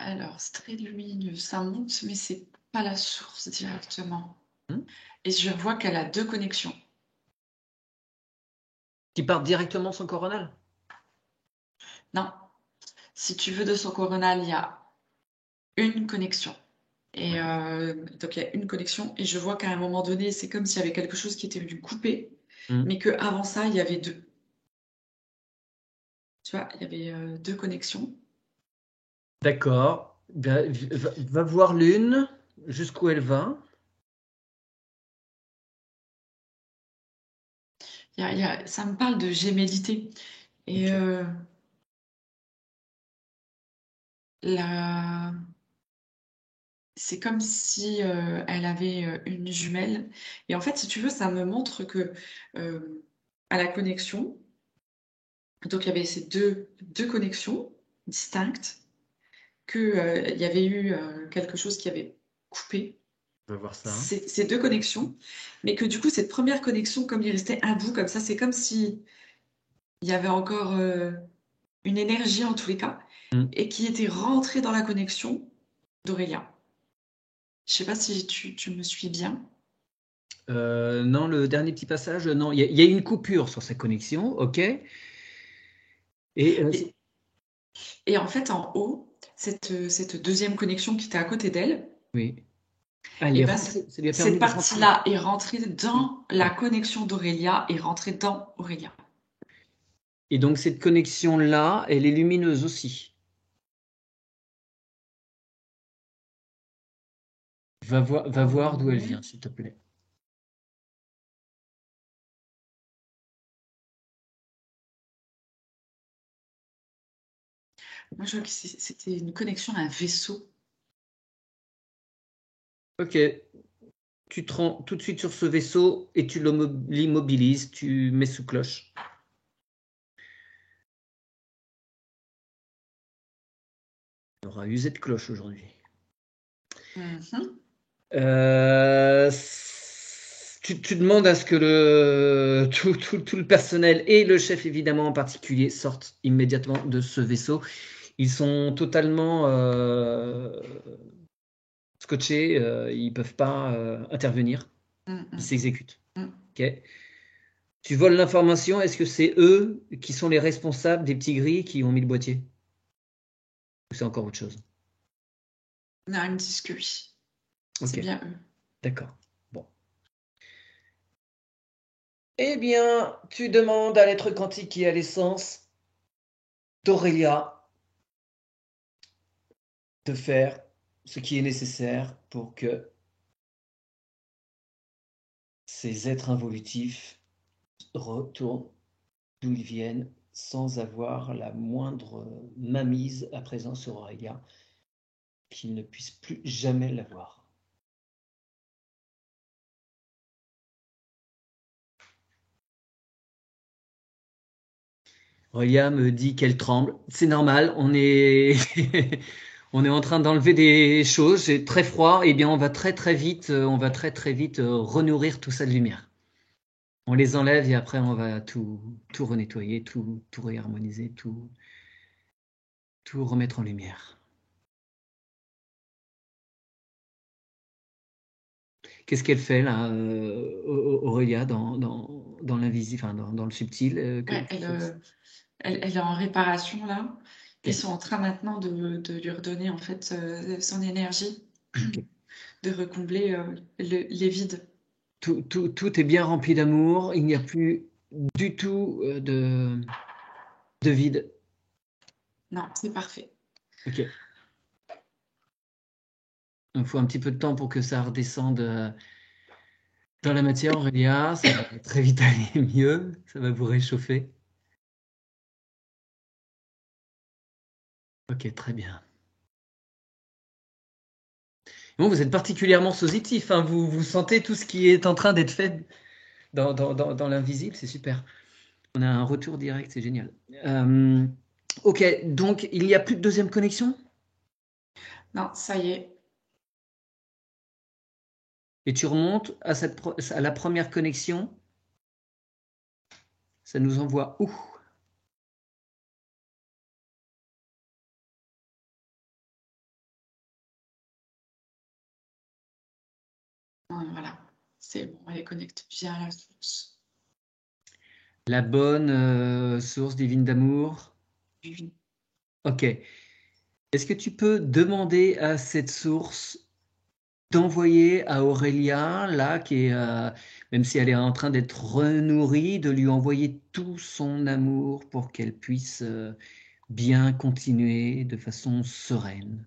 Alors, c'est très lumineux, ça monte, mais c'est pas la source directement. Hmm. Et je vois qu'elle a deux connexions. Qui part directement de son coronal? Non, si tu veux de son coronal, il y a une connexion. Et donc il y a une connexion, et je vois qu'à un moment donné, c'est comme s'il y avait quelque chose qui était venu couper, Hmm. mais qu'avant ça, il y avait deux. Tu vois, il y avait deux connexions. D'accord. Va voir l'une, jusqu'où elle va. Ça me parle de gémellité. Et Ok. la... c'est comme si elle avait une jumelle. Et en fait, si tu veux, ça me montre que à la connexion, donc il y avait ces deux connexions distinctes, qu'il y avait eu quelque chose qui avait coupé On va voir ça. ces deux connexions, mais que du coup, cette première connexion, comme il restait un bout comme ça, c'est comme si il y avait encore une énergie en tous les cas, Hmm. et qui était rentrée dans la connexion d'Aurélia. Je sais pas si tu me suis bien. Non, le dernier petit passage, non. Il y a une coupure sur sa connexion, ok. Et Et, et en fait, en haut, cette deuxième connexion qui était à côté d'elle, oui. Ah, elle et est ben, rentrée. Ça lui a permis cette de rentrer. partie-là est rentrée dans la Ouais. connexion d'Aurélia et rentrée dans Aurélia. Et donc cette connexion-là, elle est lumineuse aussi. Va voir d'où elle Ouais. vient, s'il te plaît. Moi, je vois que c'était une connexion à un vaisseau. Ok. Tu te rends tout de suite sur ce vaisseau et tu l'immobilises, tu mets sous cloche. On aura usé de cloche aujourd'hui. Mhm. Euh, tu demandes à ce que tout le personnel et le chef évidemment en particulier sortent immédiatement de ce vaisseau. Ils sont totalement scotchés, ils ne peuvent pas intervenir, ils Mhm. s'exécutent. Mhm. Ok. Tu voles l'information, est-ce que c'est eux qui sont les responsables des petits gris qui ont mis le boîtier? Ou c'est encore autre chose? Non, ils me disent que oui. C'est Ok, bien eux. d'accord. Bon. Eh bien, tu demandes à l'être quantique qui a l'essence d'Aurélia de faire ce qui est nécessaire pour que ces êtres involutifs retournent d'où ils viennent sans avoir la moindre mainmise à présent sur Aurélia, qu'ils ne puissent plus jamais la voir. Aurélia me dit qu'elle tremble. C'est normal, on est, on est en train d'enlever des choses, c'est très froid, et bien on va très vite, renourrir tout ça de lumière. On les enlève et après on va tout renettoyer, tout réharmoniser, tout remettre en lumière. Qu'est-ce qu'elle fait là, Aurélia, dans l'invisible, enfin dans le subtil Ouais, elle est en réparation là. Ils Ok, sont en train maintenant de lui redonner en fait son énergie, ok. de recombler les vides. Tout est bien rempli d'amour, il n'y a plus du tout de vide. Non, c'est parfait. Ok. Il faut un petit peu de temps pour que ça redescende dans la matière, Aurélia. Ça va très vite aller mieux. Ça va vous réchauffer. Ok, très bien. Bon, vous êtes particulièrement positif, hein. Vous sentez tout ce qui est en train d'être fait dans l'invisible. C'est super. On a un retour direct, c'est génial. Euh, ok, donc il n'y a plus de deuxième connexion Non, ça y est. et tu remontes à la première connexion. Ça nous envoie où? Voilà. C'est bon, elle est connectée bien à la source. La bonne source divine d'amour. Oui. Ok. Est-ce que tu peux demander à cette source d'envoyer à Aurélia, là, même si elle est en train d'être renourrie, de lui envoyer tout son amour pour qu'elle puisse bien continuer de façon sereine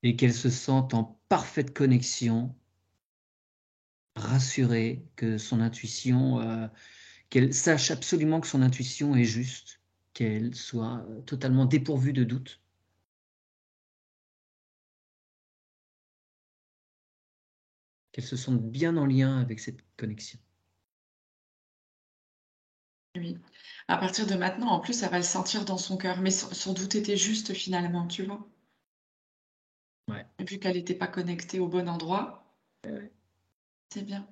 et qu'elle se sente en parfaite connexion, rassurée, que son intuition, qu'elle sache absolument que son intuition est juste, qu'elle soit totalement dépourvue de doute. Qu'elle se sente bien en lien avec cette connexion. Oui. À partir de maintenant, en plus, elle va le sentir dans son cœur. Mais son doute était juste finalement, tu vois. Ouais. Et vu qu'elle n'était pas connectée au bon endroit, c'est bien.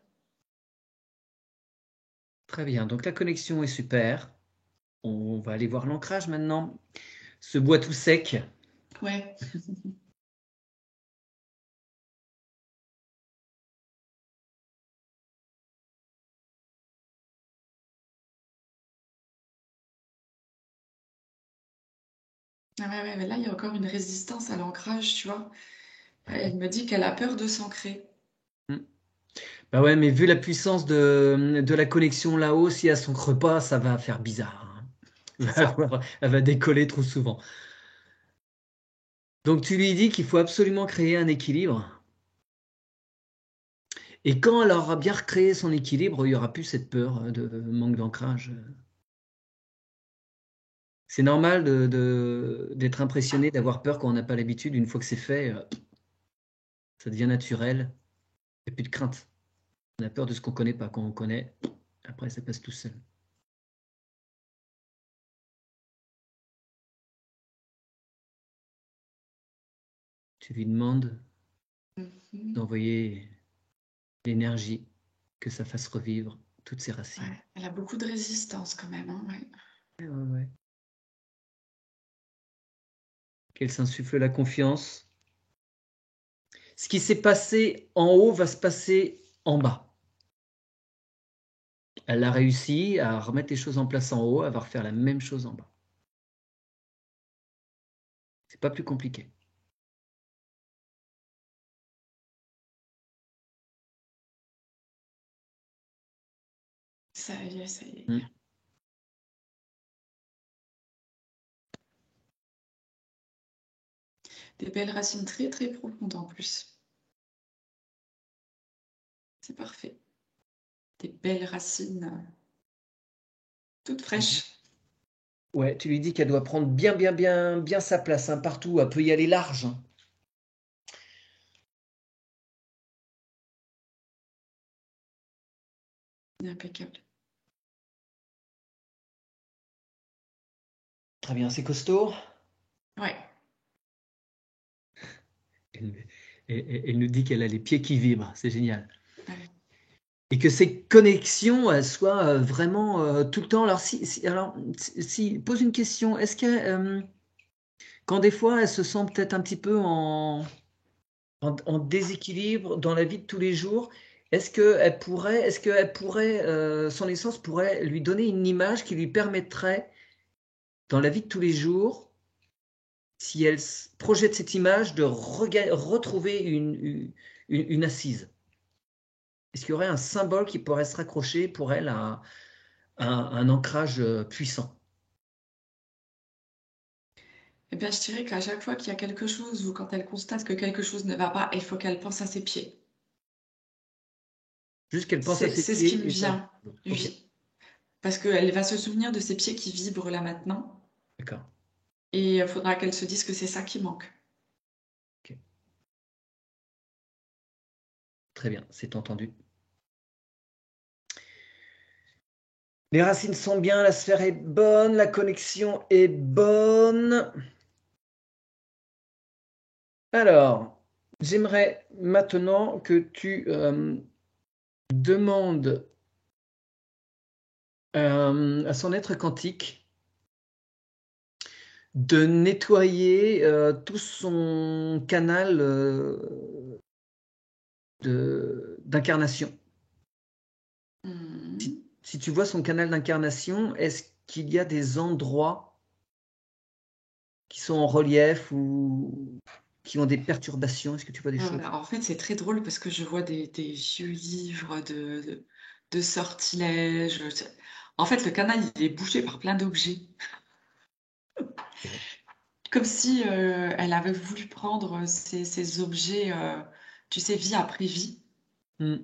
Très bien, donc la connexion est super. On va aller voir l'ancrage maintenant. Ce bois tout sec. Ouais. Ah ouais, ouais, mais là, il y a encore une résistance à l'ancrage, tu vois. Elle me dit qu'elle a peur de s'ancrer. Hmm. Bah ouais, mais vu la puissance de la connexion là-haut, si elle s'ancre pas, ça va faire bizarre, hein. C'est ça. Elle va décoller trop souvent. Donc tu lui dis qu'il faut absolument créer un équilibre. Et quand elle aura bien recréé son équilibre, il n'y aura plus cette peur de manque d'ancrage. C'est normal d'être impressionné, d'avoir peur quand on n'a pas l'habitude. Une fois que c'est fait, ça devient naturel. Il n'y a plus de crainte. On a peur de ce qu'on ne connaît pas. Quand on connaît, après, ça passe tout seul. Tu lui demandes Mhm. d'envoyer l'énergie, que ça fasse revivre toutes ses racines. Ouais. Elle a beaucoup de résistance quand même, hein, ouais. Ouais, ouais, ouais. Qu'elle s'insuffle la confiance. Ce qui s'est passé en haut va se passer en bas. Elle a réussi à remettre les choses en place en haut, elle va refaire la même chose en bas. C'est pas plus compliqué. ça y est, ça y est. Mm. Des belles racines très très profondes en plus. C'est parfait. Des belles racines toutes fraîches. Ouais, tu lui dis qu'elle doit prendre bien sa place, hein, partout. Elle peut y aller large, hein. Impeccable. Très bien, c'est costaud. Ouais. Elle nous dit qu'elle a les pieds qui vibrent, c'est génial. Ouais. Et que ces connexions elles soient vraiment tout le temps. Alors, pose une question, est-ce que quand des fois elle se sent peut-être un petit peu en déséquilibre dans la vie de tous les jours, est-ce qu'elle pourrait, son essence pourrait lui donner une image qui lui permettrait, dans la vie de tous les jours, si elle projette cette image, de retrouver une assise? Est-ce qu'il y aurait un symbole qui pourrait se raccrocher pour elle à un ancrage puissant? Eh bien, je dirais qu'à chaque fois qu'il y a quelque chose ou quand elle constate que quelque chose ne va pas, il faut qu'elle pense à ses pieds. Juste qu'elle pense à C'est ses ce qui me pieds et ça. vient, Ok, oui. Parce qu'elle va se souvenir de ses pieds qui vibrent là maintenant. d'accord. Et il faudra qu'elle se dise que c'est ça qui manque. Ok. Très bien, c'est entendu. Les racines sont bien, la sphère est bonne, la connexion est bonne. Alors, j'aimerais maintenant que tu demandes à son être quantique de nettoyer tout son canal d'incarnation. Mhm. Si tu vois son canal d'incarnation, est-ce qu'il y a des endroits qui sont en relief ou qui ont des perturbations? Est-ce que tu vois des choses? Voilà. En fait, c'est très drôle parce que je vois des vieux livres de sortilèges. En fait, le canal, il est bouché par plein d'objets. Comme si elle avait voulu prendre ces objets, tu sais, vie après vie. Hmm.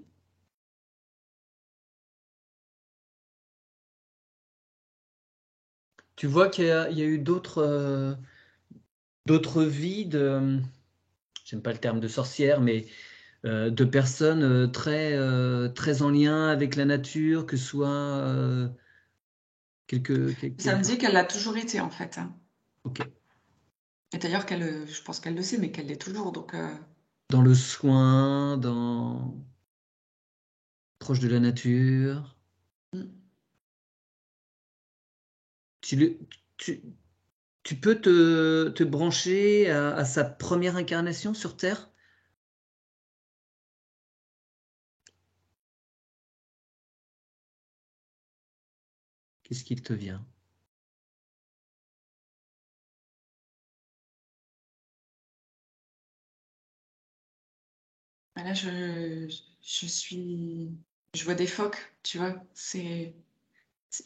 Tu vois qu'il y a eu d'autres vies j'aime pas le terme de sorcière, mais de personnes très en lien avec la nature, que ce soit Ça me dit qu'elle l'a toujours été, en fait, hein. ok. Et d'ailleurs, je pense qu'elle le sait, mais qu'elle l'est toujours. Donc, Dans le soin, proche de la nature. mm. Tu, le- tu, tu peux te brancher à sa première incarnation sur Terre? Qu'est-ce qui te vient? Là, je vois des phoques, tu vois. Il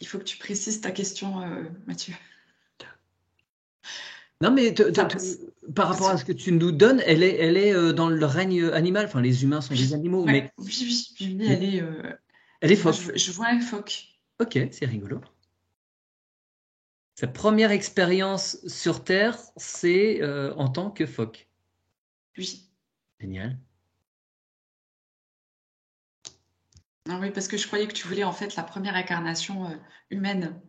faut que tu précises ta question, Mathieu. Non, mais Enfin, par rapport parce à ce que tu nous donnes, elle est dans le règne animal. Enfin, les humains sont des animaux, ouais, oui, oui, oui, elle est. elle est Moi, phoque. je vois un phoque. Ok, c'est rigolo. Sa première expérience sur Terre, c'est en tant que phoque. Oui. Génial. Ah oui, parce que je croyais que tu voulais en fait la première incarnation humaine.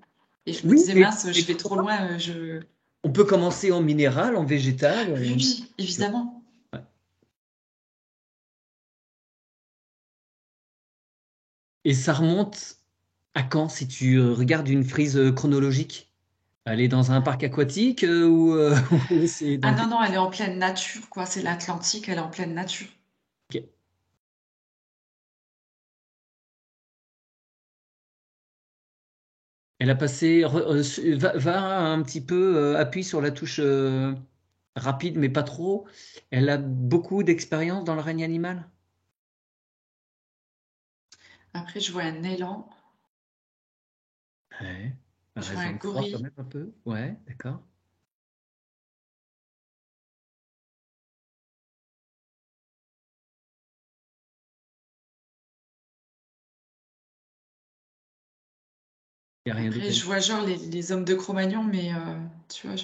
Et je me Oui, disais, mince, je et vais trop loin. on peut commencer en minéral, en végétal. Oui, oui, évidemment. Ouais. Et ça remonte à quand si tu regardes une frise chronologique? Elle est dans un parc aquatique ou c'est Ah dans non, non, elle est en pleine nature, quoi. C'est l'Atlantique, elle est en pleine nature. Ok. Elle a passé. Va un petit peu, appuie sur la touche rapide, mais pas trop. Elle a beaucoup d'expérience dans le règne animal. Après, je vois un élan. Ouais. La Je vois un raison de foi quand gorille. même un peu. Ouais, d'accord. Il n'y a rien Après, d'autre. je vois genre les hommes de Cro-Magnon, mais tu vois,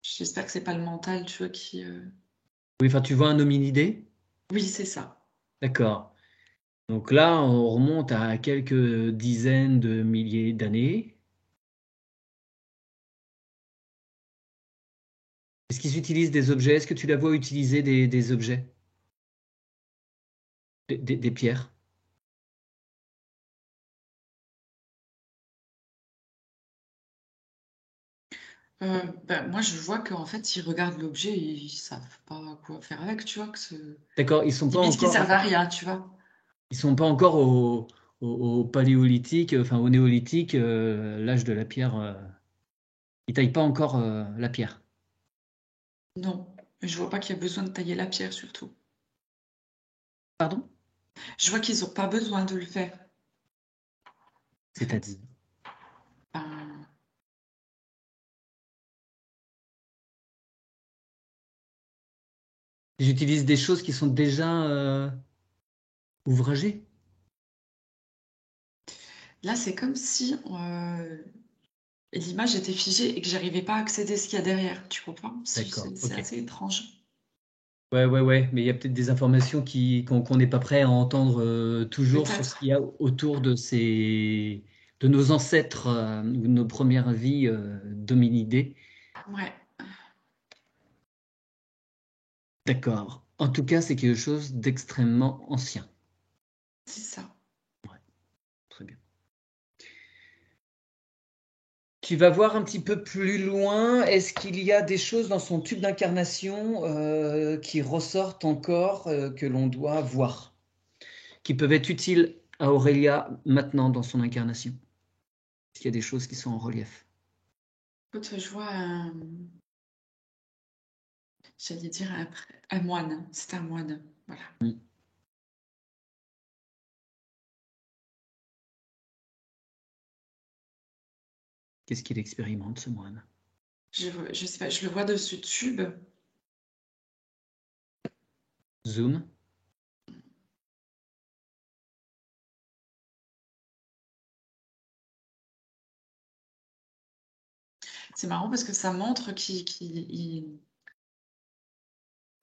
j'espère que c'est pas le mental, tu vois, qui. Oui, enfin, tu vois un hominidé? Oui, c'est ça. D'accord. Donc là, on remonte à quelques dizaines de milliers d'années. Est-ce qu'ils utilisent des objets? Est-ce que tu la vois utiliser des objets? Des pierres? Ben, moi, je vois qu'en fait, ils regardent l'objet et ils savent pas quoi faire avec, tu vois, D'accord, ils sont pas limite qu'ils servent encore, à rien, tu vois. ils sont pas encore au paléolithique, enfin au néolithique, l'âge de la pierre. Ils taillent pas encore la pierre. Non, je vois pas qu'il y a besoin de tailler la pierre, surtout. Pardon? Je vois qu'ils ont pas besoin de le faire. C'est-à-dire. Ben, Ils utilisent des choses qui sont déjà ouvragées. là, c'est comme si l'image était figée et que j'arrivais pas à accéder à ce qu'il y a derrière, tu comprends? D'accord, C'est ok. assez étrange. Ouais, ouais, ouais, mais il y a peut-être des informations qu'on n'est pas prêt à entendre toujours sur ce Peut-être. qu'il y a autour de nos ancêtres ou de nos premières vies d'hominidés. Ouais, D'accord. En tout cas, c'est quelque chose d'extrêmement ancien. c'est ça. Ouais, très bien. Tu vas voir un petit peu plus loin. Est-ce qu'il y a des choses dans son tube d'incarnation qui ressortent encore, que l'on doit voir, qui peuvent être utiles à Aurélia maintenant dans son incarnation? Est-ce qu'il y a des choses qui sont en relief? Écoute, je vois j'allais dire un moine. C'est un moine. Voilà. Hmm. Qu'est-ce qu'il expérimente, ce moine? Je sais pas, je le vois de ce tube. Zoom? C'est marrant parce que ça montre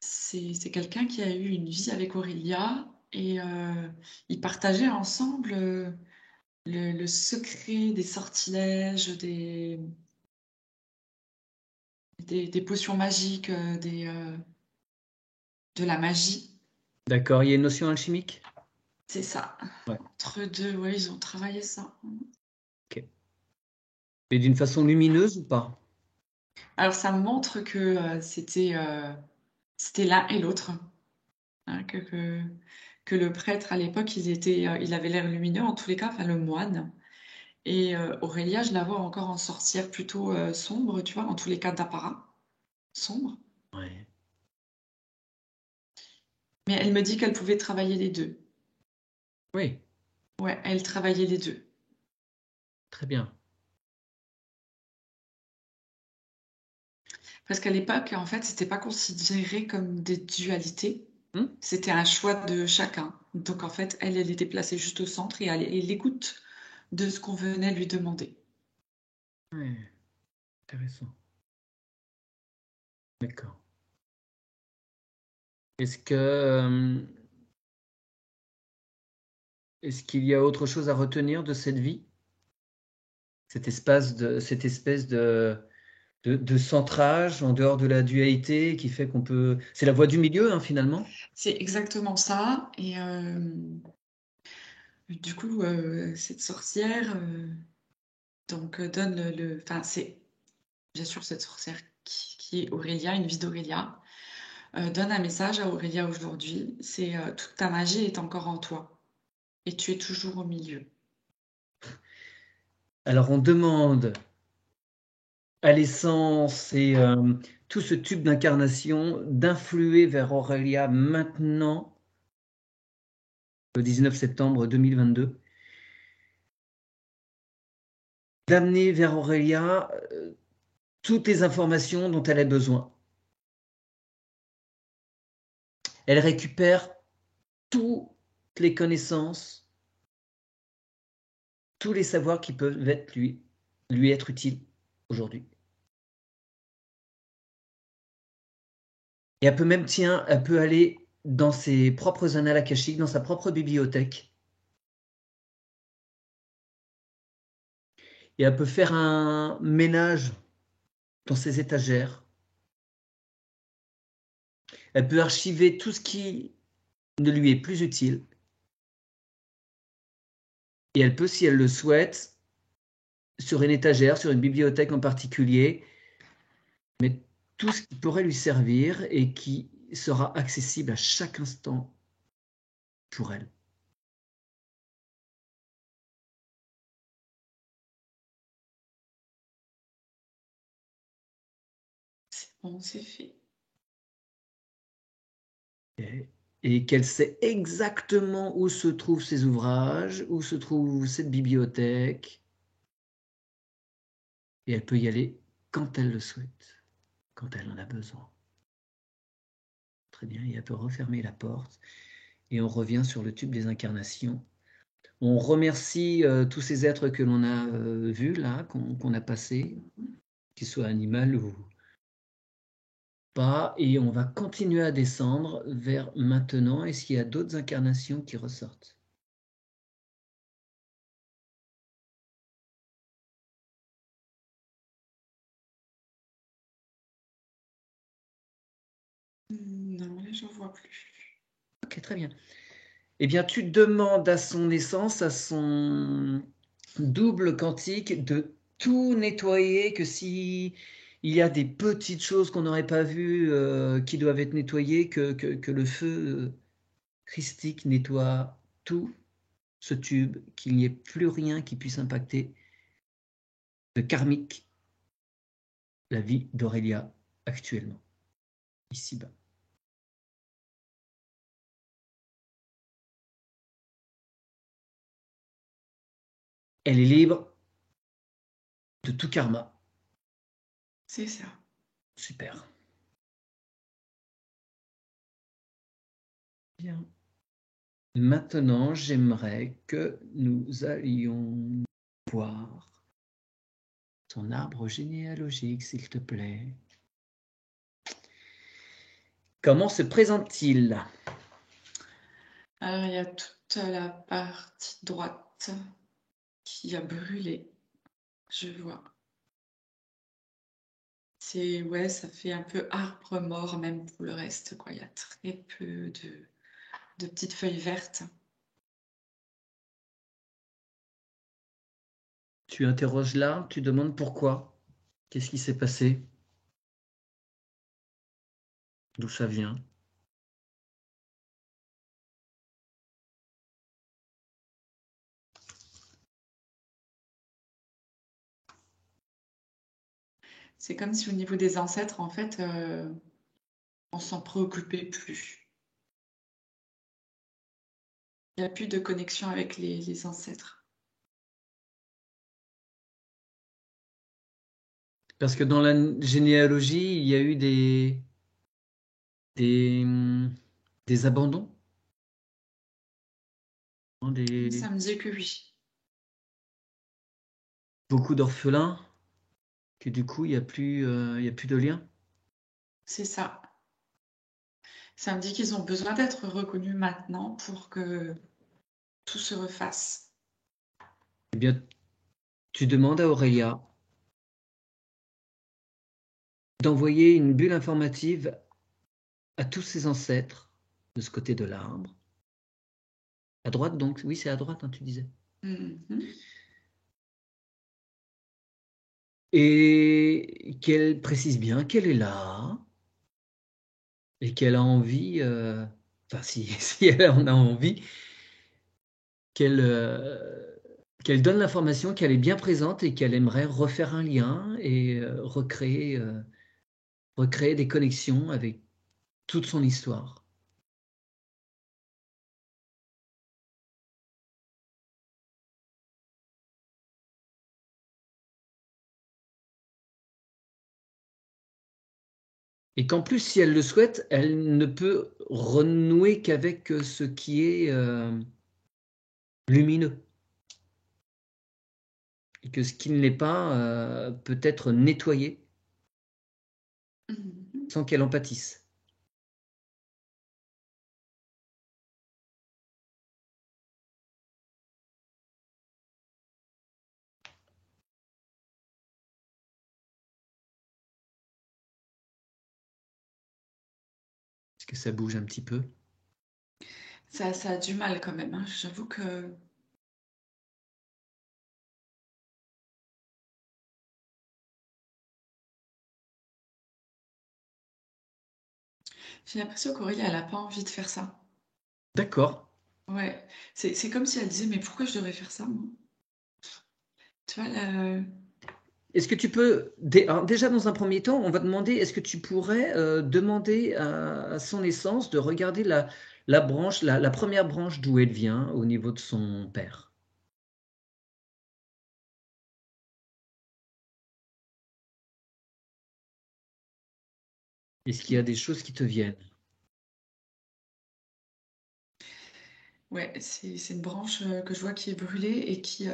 c'est quelqu'un qui a eu une vie avec Aurélia et ils partageaient ensemble le secret des sortilèges, des potions magiques, de la magie. D'accord, il y a une notion alchimique? C'est ça. Ouais, Entre deux, ouais, ils ont travaillé ça. ok. Et d'une façon lumineuse ou pas? Alors ça montre que c'était l'un et l'autre. Hein, que le prêtre à l'époque, il avait l'air lumineux en tous les cas, enfin le moine. Et Aurélia, je la vois encore en sorcière plutôt sombre, tu vois, en tous les cas d'apparat sombre. Ouais. Mais elle me dit qu'elle pouvait travailler les deux. Oui, Ouais, elle travaillait les deux. très bien. Parce qu'à l'époque, en fait, c'était pas considéré comme des dualités. Hmm. C'était un choix de chacun. Donc en fait, elle était placée juste au centre et elle l'écoute de ce qu'on venait lui demander. Ouais, intéressant. D'accord. Est-ce que, est-ce qu'il y a autre chose à retenir de cette vie? Cette espèce de centrage en dehors de la dualité qui fait qu'on peut. C'est la voie du milieu, hein, finalement. C'est exactement ça. Et du coup, cette sorcière donne enfin, c'est bien sûr cette sorcière qui est Aurélia, une vie d'Aurélia, donne un message à Aurélia aujourd'hui. C'est toute ta magie est encore en toi et tu es toujours au milieu. Alors, on demande à l'essence et tout ce tube d'incarnation d'influer vers Aurélia maintenant, le 19 septembre 2022. d'amener vers Aurélia toutes les informations dont elle a besoin. Elle récupère toutes les connaissances, tous les savoirs qui peuvent lui être utiles aujourd'hui. Et elle peut même, elle peut aller dans ses propres annales akashiques, dans sa propre bibliothèque. Et elle peut faire un ménage dans ses étagères. Elle peut archiver tout ce qui ne lui est plus utile. Et elle peut, si elle le souhaite, sur une étagère, sur une bibliothèque en particulier, mettre tout ce qui pourrait lui servir et qui sera accessible à chaque instant pour elle. C'est bon, c'est fait. Et qu'elle sait exactement où se trouvent ses ouvrages, où se trouve cette bibliothèque. Et elle peut y aller quand elle le souhaite, quand elle en a besoin. Très bien, et elle peut refermer la porte. Et on revient sur le tube des incarnations. On remercie tous ces êtres que l'on a vus là, qu'on a passés, qu'ils soient animaux ou pas, et on va continuer à descendre vers maintenant. Est-ce qu'il y a d'autres incarnations qui ressortent? Non, là, j'en vois plus. Ok, très bien. Eh bien, tu demandes à son essence, à son double quantique, de tout nettoyer, que si il y a des petites choses qu'on n'aurait pas vues qui doivent être nettoyées, que le feu christique nettoie tout ce tube, qu'il n'y ait plus rien qui puisse impacter de karmique la vie d'Aurélia actuellement, ici-bas. Elle est libre de tout karma. C'est ça. Super. Bien. Maintenant, j'aimerais que nous allions voir ton arbre généalogique, s'il te plaît. Comment se présente-t-il? Alors, il y a toute la partie droite qui a brûlé. Je vois. Ouais, ça fait un peu arbre mort même pour le reste, quoi. Il y a très peu de petites feuilles vertes. Tu interroges là, tu demandes pourquoi. Qu'est-ce qui s'est passé? D'où ça vient? C'est comme si au niveau des ancêtres, en fait, on s'en préoccupait plus. Il n'y a plus de connexion avec les ancêtres. Parce que dans la généalogie, il y a eu des, des abandons, Ça me dit que oui. beaucoup d'orphelins, que du coup, il n'y a plus de lien. C'est ça. Ça me dit qu'ils ont besoin d'être reconnus maintenant pour que tout se refasse. Eh bien, tu demandes à Aurélia d'envoyer une bulle informative à tous ses ancêtres de ce côté de l'arbre. À droite, donc, oui, c'est à droite, hein, tu disais. Mhm. Et qu'elle précise bien qu'elle est là et qu'elle a envie, enfin, si elle en a envie, qu'elle donne l'information qu'elle est bien présente et qu'elle aimerait refaire un lien et recréer des connexions avec toute son histoire. Et qu'en plus, si elle le souhaite, elle ne peut renouer qu'avec ce qui est lumineux. Et que ce qui ne l'est pas peut être nettoyé Mhm. sans qu'elle en pâtisse. Est-ce que ça bouge un petit peu? Ça a du mal quand même, hein. J'avoue que j'ai l'impression qu'Aurélie, elle n'a pas envie de faire ça. D'accord. Ouais, c'est comme si elle disait, mais pourquoi je devrais faire ça, moi? Tu vois, là, Est-ce que tu peux, alors déjà dans un premier temps, on va demander, est-ce que tu pourrais demander à son essence de regarder la branche, la première branche d'où elle vient au niveau de son père? Est-ce qu'il y a des choses qui te viennent? ouais, c'est une branche que je vois qui est brûlée et qui,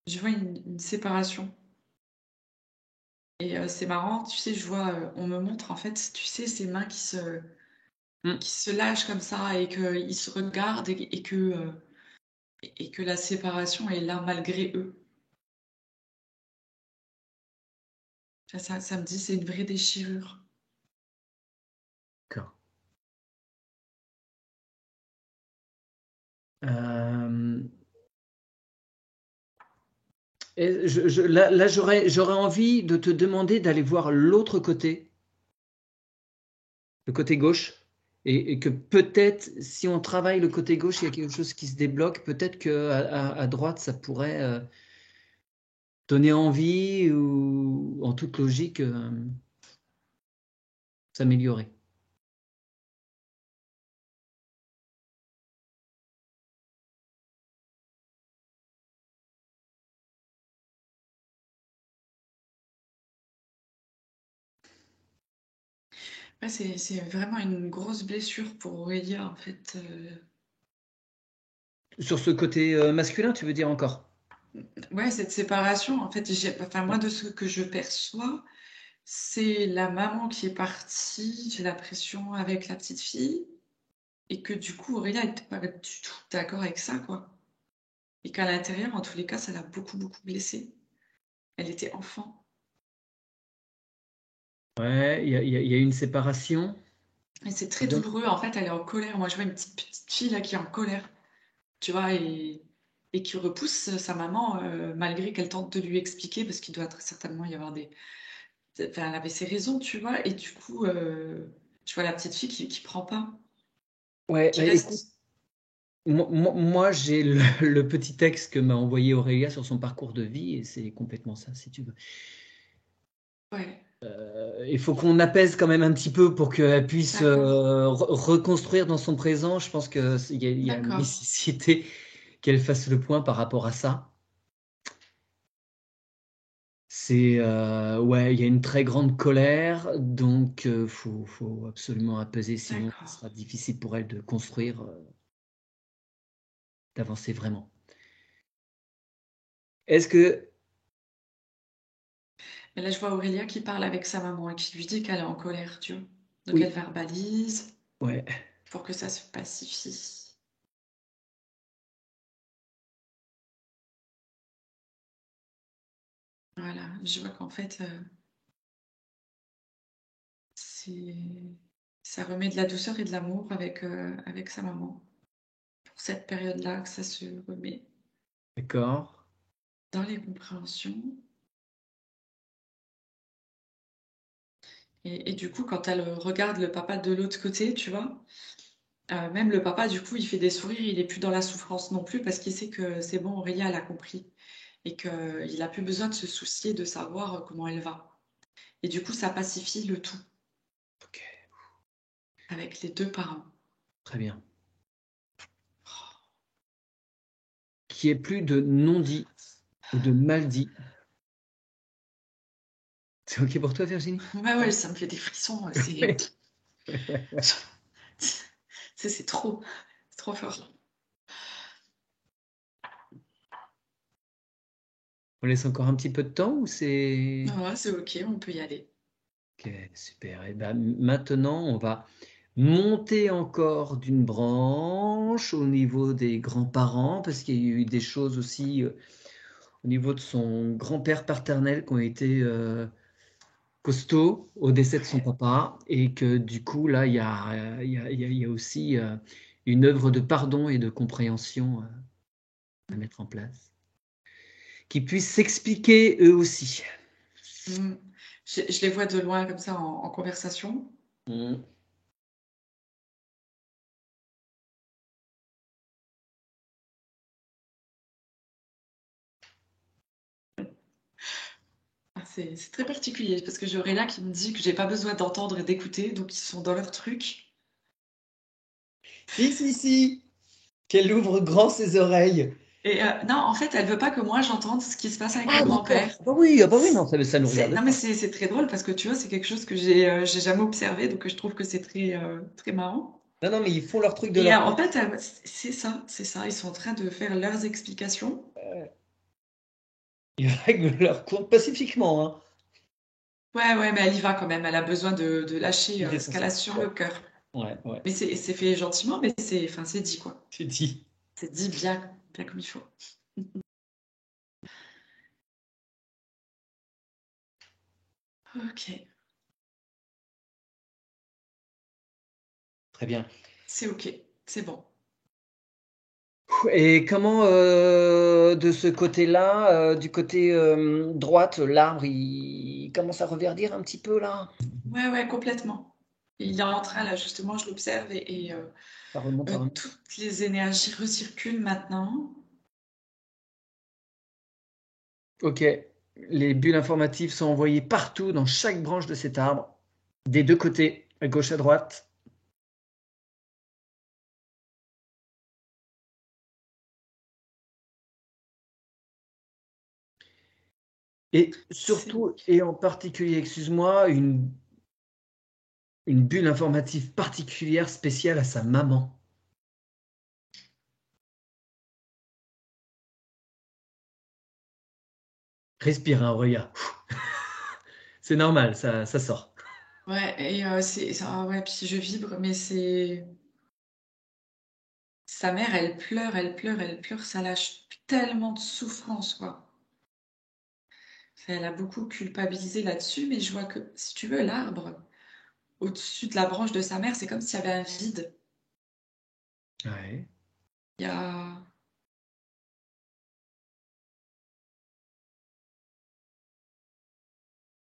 je vois une séparation. Et c'est marrant, tu sais, je vois, on me montre en fait, tu sais, ces mains Hmm, qui se lâchent comme ça et qu'ils se regardent et que la séparation est là malgré eux. Ça me dit, c'est une vraie déchirure. d'accord. Euh, et là, j'aurais envie de te demander d'aller voir l'autre côté, le côté gauche, et que peut-être, si on travaille le côté gauche, il y a quelque chose qui se débloque. Peut-être que à droite, ça pourrait donner envie ou, en toute logique, s'améliorer. Ouais, c'est vraiment une grosse blessure pour Aurélia, en fait. Sur ce côté masculin, tu veux dire encore? Ouais, cette séparation, en fait, enfin, moi, de ce que je perçois, c'est la maman qui est partie, j'ai l'impression, avec la petite fille, et que du coup, Aurélia n'était pas du tout d'accord avec ça, quoi. Et qu'à l'intérieur, en tous les cas, ça l'a beaucoup, beaucoup blessée. Elle était enfant. Ouais, il y a une séparation. Et c'est très Donc, douloureux, en fait, elle est en colère. Moi, je vois une petite fille là qui est en colère, tu vois, et qui repousse sa maman, malgré qu'elle tente de lui expliquer, parce qu'il doit très certainement y avoir des... Enfin, elle avait ses raisons, tu vois, et du coup, tu vois la petite fille qui prend pas, ouais, qui écoute, reste... moi, j'ai le petit texte que m'a envoyé Aurélia sur son parcours de vie, et c'est complètement ça, si tu veux. Ouais, Il faut qu'on apaise quand même un petit peu pour qu'elle puisse d'accord, reconstruire dans son présent. Je pense qu'il y a une d'accord. nécessité qu'elle fasse le point par rapport à ça. Ouais, il y a une très grande colère, donc faut absolument apaiser, sinon ce D'accord. sera difficile pour elle de construire, d'avancer vraiment. Est-ce que, Et là, je vois Aurélia qui parle avec sa maman et qui lui dit qu'elle est en colère, tu vois. Donc, elle oui, verbalise ouais, pour que ça se pacifie. Voilà, je vois qu'en fait, c'est... ça remet de la douceur et de l'amour avec sa maman. Pour cette période-là, que ça se remet d'accord, dans les compréhensions. Et du coup, quand elle regarde le papa de l'autre côté, tu vois, même le papa, du coup, il fait des sourires, il est plus dans la souffrance non plus parce qu'il sait que c'est bon, Aurélia, elle a compris et qu'il n'a plus besoin de se soucier de savoir comment elle va. Et du coup, ça pacifie le tout ok, avec les deux parents. très bien. Qu'il n'y ait plus de non-dit ou de mal-dit C'est OK pour toi, Virginie? Ouais, ça me fait des frissons. C'est trop. C'est trop fort. On laisse encore un petit peu de temps ou c'est... Ouais, c'est OK, on peut y aller. OK, super. Et ben, maintenant, on va monter encore d'une branche au niveau des grands-parents, parce qu'il y a eu des choses aussi au niveau de son grand-père paternel qui ont été costauds au décès de son papa, et que du coup, là, il y a aussi une œuvre de pardon et de compréhension à mettre en place, qui puissent s'expliquer eux aussi. Mm. Je les vois de loin comme ça en conversation. Mm. Ah, c'est très particulier parce que j'ai Aurélia qui me dit que j'ai pas besoin d'entendre et d'écouter, donc ils sont dans leur truc. Si, si, si, qu'elle ouvre grand ses oreilles. Et non, en fait, elle veut pas que moi j'entende ce qui se passe avec le Ah, d'accord. grand-père. Ah bah oui, non, ça nous regarde Non, mais pas. c'est très drôle parce que tu vois, c'est quelque chose que j'ai jamais observé, donc je trouve que c'est très marrant. Non, non, mais ils font leur truc de Et leur en côté. fait, c'est ça. Ils sont en train de faire leurs explications. Ils règlent leur compte pacifiquement, hein. Ouais, mais elle y va quand même. Elle a besoin de lâcher Il est ce qu'elle a censé. sur Ouais, le cœur. ouais, Mais c'est fait gentiment, mais enfin, c'est dit quoi. c'est dit. C'est dit bien comme il faut. Ok, Très bien. c'est ok, c'est bon. Et comment, de ce côté-là, du côté droite, l'arbre, il commence à reverdir un petit peu là? Ouais, complètement. Il est en train, là, justement, je l'observe Ça remonte, ça remonte. toutes les énergies recirculent maintenant. Ok. Les bulles informatives sont envoyées partout dans chaque branche de cet arbre, des deux côtés, à gauche, à droite. Et C'est surtout, et en particulier, excuse-moi, une bulle informative particulière, spéciale à sa maman. Respire, hein, regarde. C'est normal, ça sort. ouais, et ouais, puis je vibre, mais c'est sa mère, elle pleure, ça lâche tellement de souffrance, quoi. Elle a beaucoup culpabilisé là-dessus, mais je vois que, si tu veux, l'arbre, au-dessus de la branche de sa mère, c'est comme s'il y avait un vide. Ouais. Il y a...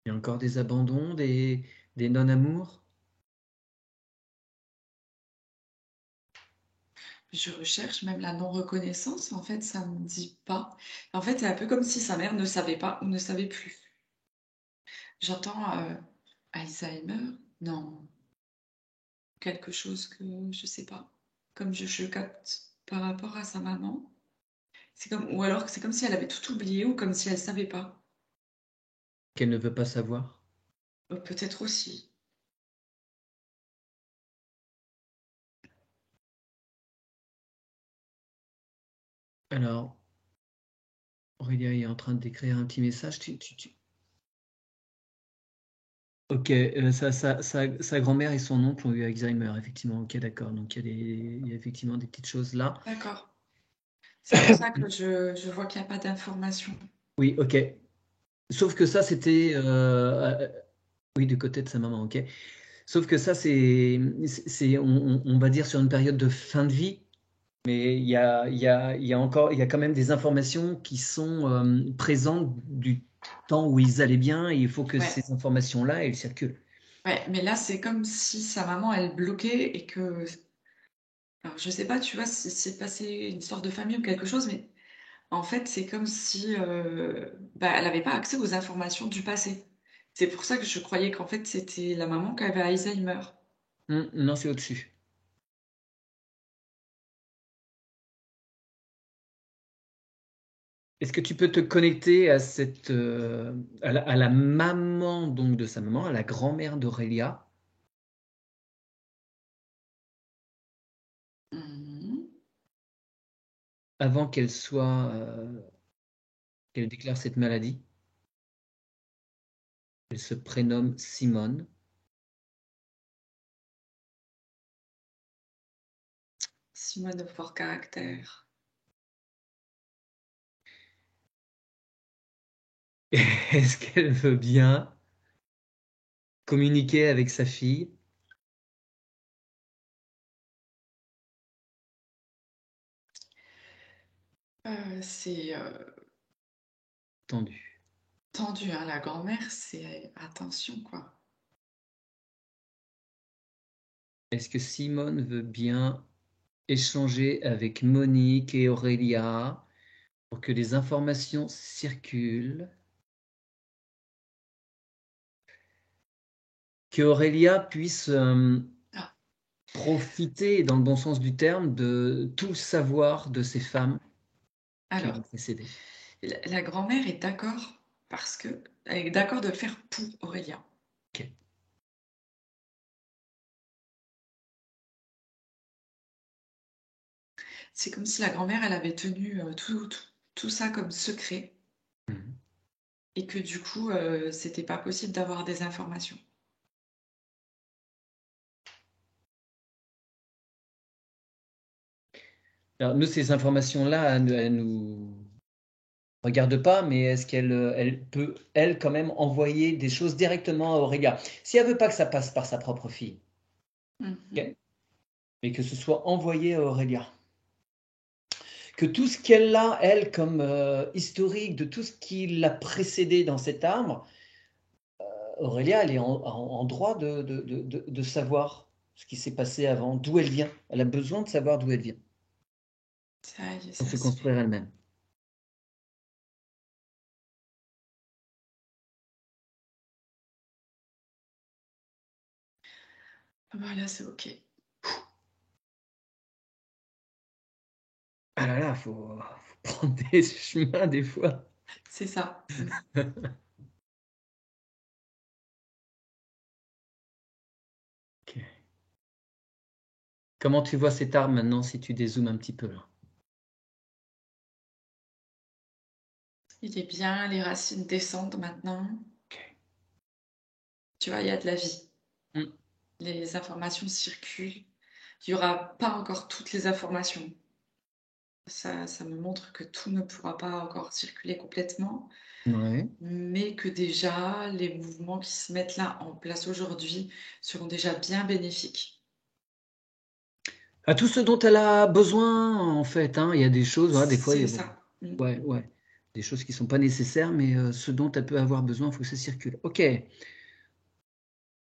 Il y a encore des abandons, des non-amours. Je recherche même la non-reconnaissance, en fait, ça me dit pas. En fait, c'est un peu comme si sa mère ne savait pas ou ne savait plus. J'entends Alzheimer? Non, quelque chose que je sais pas. Comme je capte par rapport à sa maman. C'est comme, ou alors que c'est comme si elle avait tout oublié ou comme si elle savait pas. Qu'elle ne veut pas savoir. Peut-être aussi. Alors, Aurélia est en train d'écrire un petit message. Ok, sa grand-mère et son oncle ont eu Alzheimer, effectivement. Ok, d'accord. Donc il y a effectivement des petites choses là. D'accord. C'est pour ça que je vois qu'il n'y a pas d'information. Oui, ok. Sauf que ça, c'était... oui, du côté de sa maman, ok. Sauf que ça, on va dire, sur une période de fin de vie. Mais il y a quand même des informations qui sont présentes du temps où ils allaient bien, et il faut que Ouais, ces informations-là, elles circulent. ouais, mais là, c'est comme si sa maman, elle bloquait et que. Alors, je sais pas, tu vois, si c'est passé une histoire de famille ou quelque chose, mais en fait, c'est comme si bah, elle n'avait pas accès aux informations du passé. C'est pour ça que je croyais qu'en fait, c'était la maman qui avait Alzheimer. Non, c'est au-dessus. Est-ce que tu peux te connecter à à la maman donc de sa maman, à la grand-mère d'Aurélia, Mhm. avant qu'elle déclare cette maladie? Elle se prénomme Simone. Simone de fort caractère. Est-ce qu'elle veut bien communiquer avec sa fille? C'est Tendu. tendu, hein, la grand-mère, c'est attention, quoi. Est-ce que Simone veut bien échanger avec Monique et Aurélia pour que les informations circulent? Que Aurélia puisse Ah, profiter, dans le bon sens du terme, de tout le savoir de ces femmes qui alors, l'ont précédée. la grand-mère est d'accord parce que elle est d'accord de le faire pour Aurélien. Ok. C'est comme si la grand-mère, elle avait tenu tout ça comme secret Mhm. et que du coup, c'était pas possible d'avoir des informations. Alors, nous, ces informations-là, elles nous regardent pas, mais est-ce qu'elle peut, elle, quand même, envoyer des choses directement à Aurélia? Si elle veut pas que ça passe par sa propre fille, Mhm. ok, mais que ce soit envoyé à Aurélia. Que tout ce qu'elle a, elle, comme historique de tout ce qui l'a précédé dans cet arbre, Aurélia, elle est en droit de savoir ce qui s'est passé avant, d'où elle vient. Elle a besoin de savoir d'où elle vient Ça y est, pour ça se se fait. construire elle-même. Voilà, c'est OK. Ah là là, faut prendre des chemins des fois. C'est ça. Ok. Comment tu vois cet arbre maintenant si tu dézoomes un petit peu là? Il est bien, les racines descendent maintenant. Ok. Tu vois, il y a de la vie. Mm. Les informations circulent. Il n'y aura pas encore toutes les informations. Ça me montre que tout ne pourra pas encore circuler complètement, Ouais. mais que déjà, les mouvements qui se mettent là en place aujourd'hui seront déjà bien bénéfiques. À tout ce dont elle a besoin, en fait, hein. Il y a des choses, voilà, des fois, il y C'est a, bon, ça. ouais, ouais, des choses qui sont pas nécessaires, mais ce dont elle peut avoir besoin, il faut que ça circule. Ok.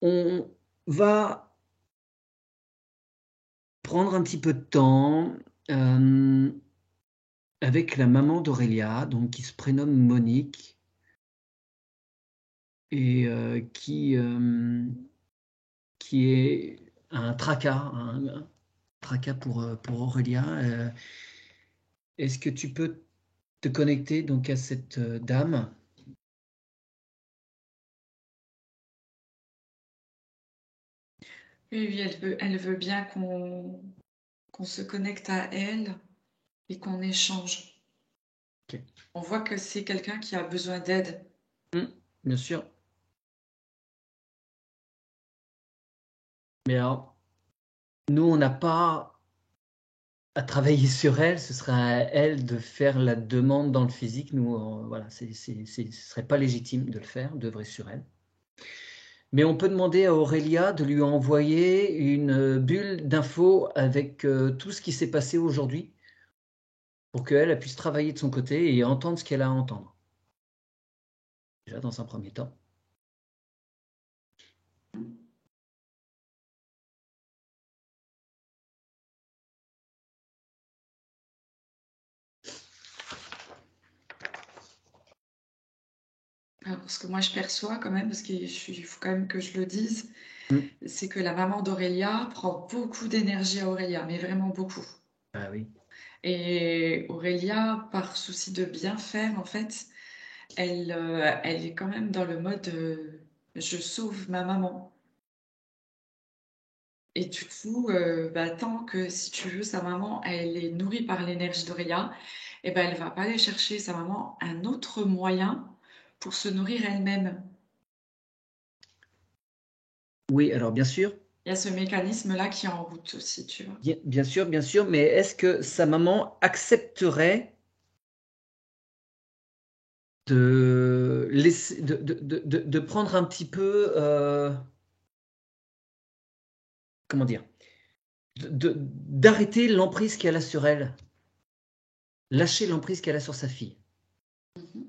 On va prendre un petit peu de temps euh, avec la maman d'Aurélia, donc qui se prénomme Monique et qui est un tracas pour Aurélia. Est-ce que tu peux te connecter donc à cette dame? Oui, oui, elle veut bien qu'on se connecte à elle et qu'on échange. Ok. On voit que c'est quelqu'un qui a besoin d'aide. Bien sûr. Mais alors, nous, on n'a pas à travailler sur elle, ce sera à elle de faire la demande dans le physique. Nous, voilà, ce serait pas légitime de le faire, d'œuvrer sur elle. Mais on peut demander à Aurélia de lui envoyer une bulle d'infos avec tout ce qui s'est passé aujourd'hui pour qu'elle elle puisse travailler de son côté et entendre ce qu'elle a à entendre. Déjà dans un premier temps. Alors, ce que moi je perçois quand même, parce qu'il faut quand même que je le dise, Mm. c'est que la maman d'Aurélia prend beaucoup d'énergie à Aurélia, mais vraiment beaucoup. Ah oui. Et Aurélia, par souci de bien faire, en fait, elle est quand même dans le mode je sauve ma maman. Et du coup, bah, tant que si tu veux, sa maman, elle est nourrie par l'énergie d'Aurélia, et ben, elle va pas aller chercher sa maman un autre moyen pour se nourrir elle-même. Oui, alors bien sûr, Il y a ce mécanisme-là qui est en route aussi, tu vois. bien sûr, mais est-ce que sa maman accepterait de laisser, de prendre un petit peu, comment dire, d'arrêter l'emprise qu'elle a sur elle, lâcher l'emprise qu'elle a sur sa fille? Mhm.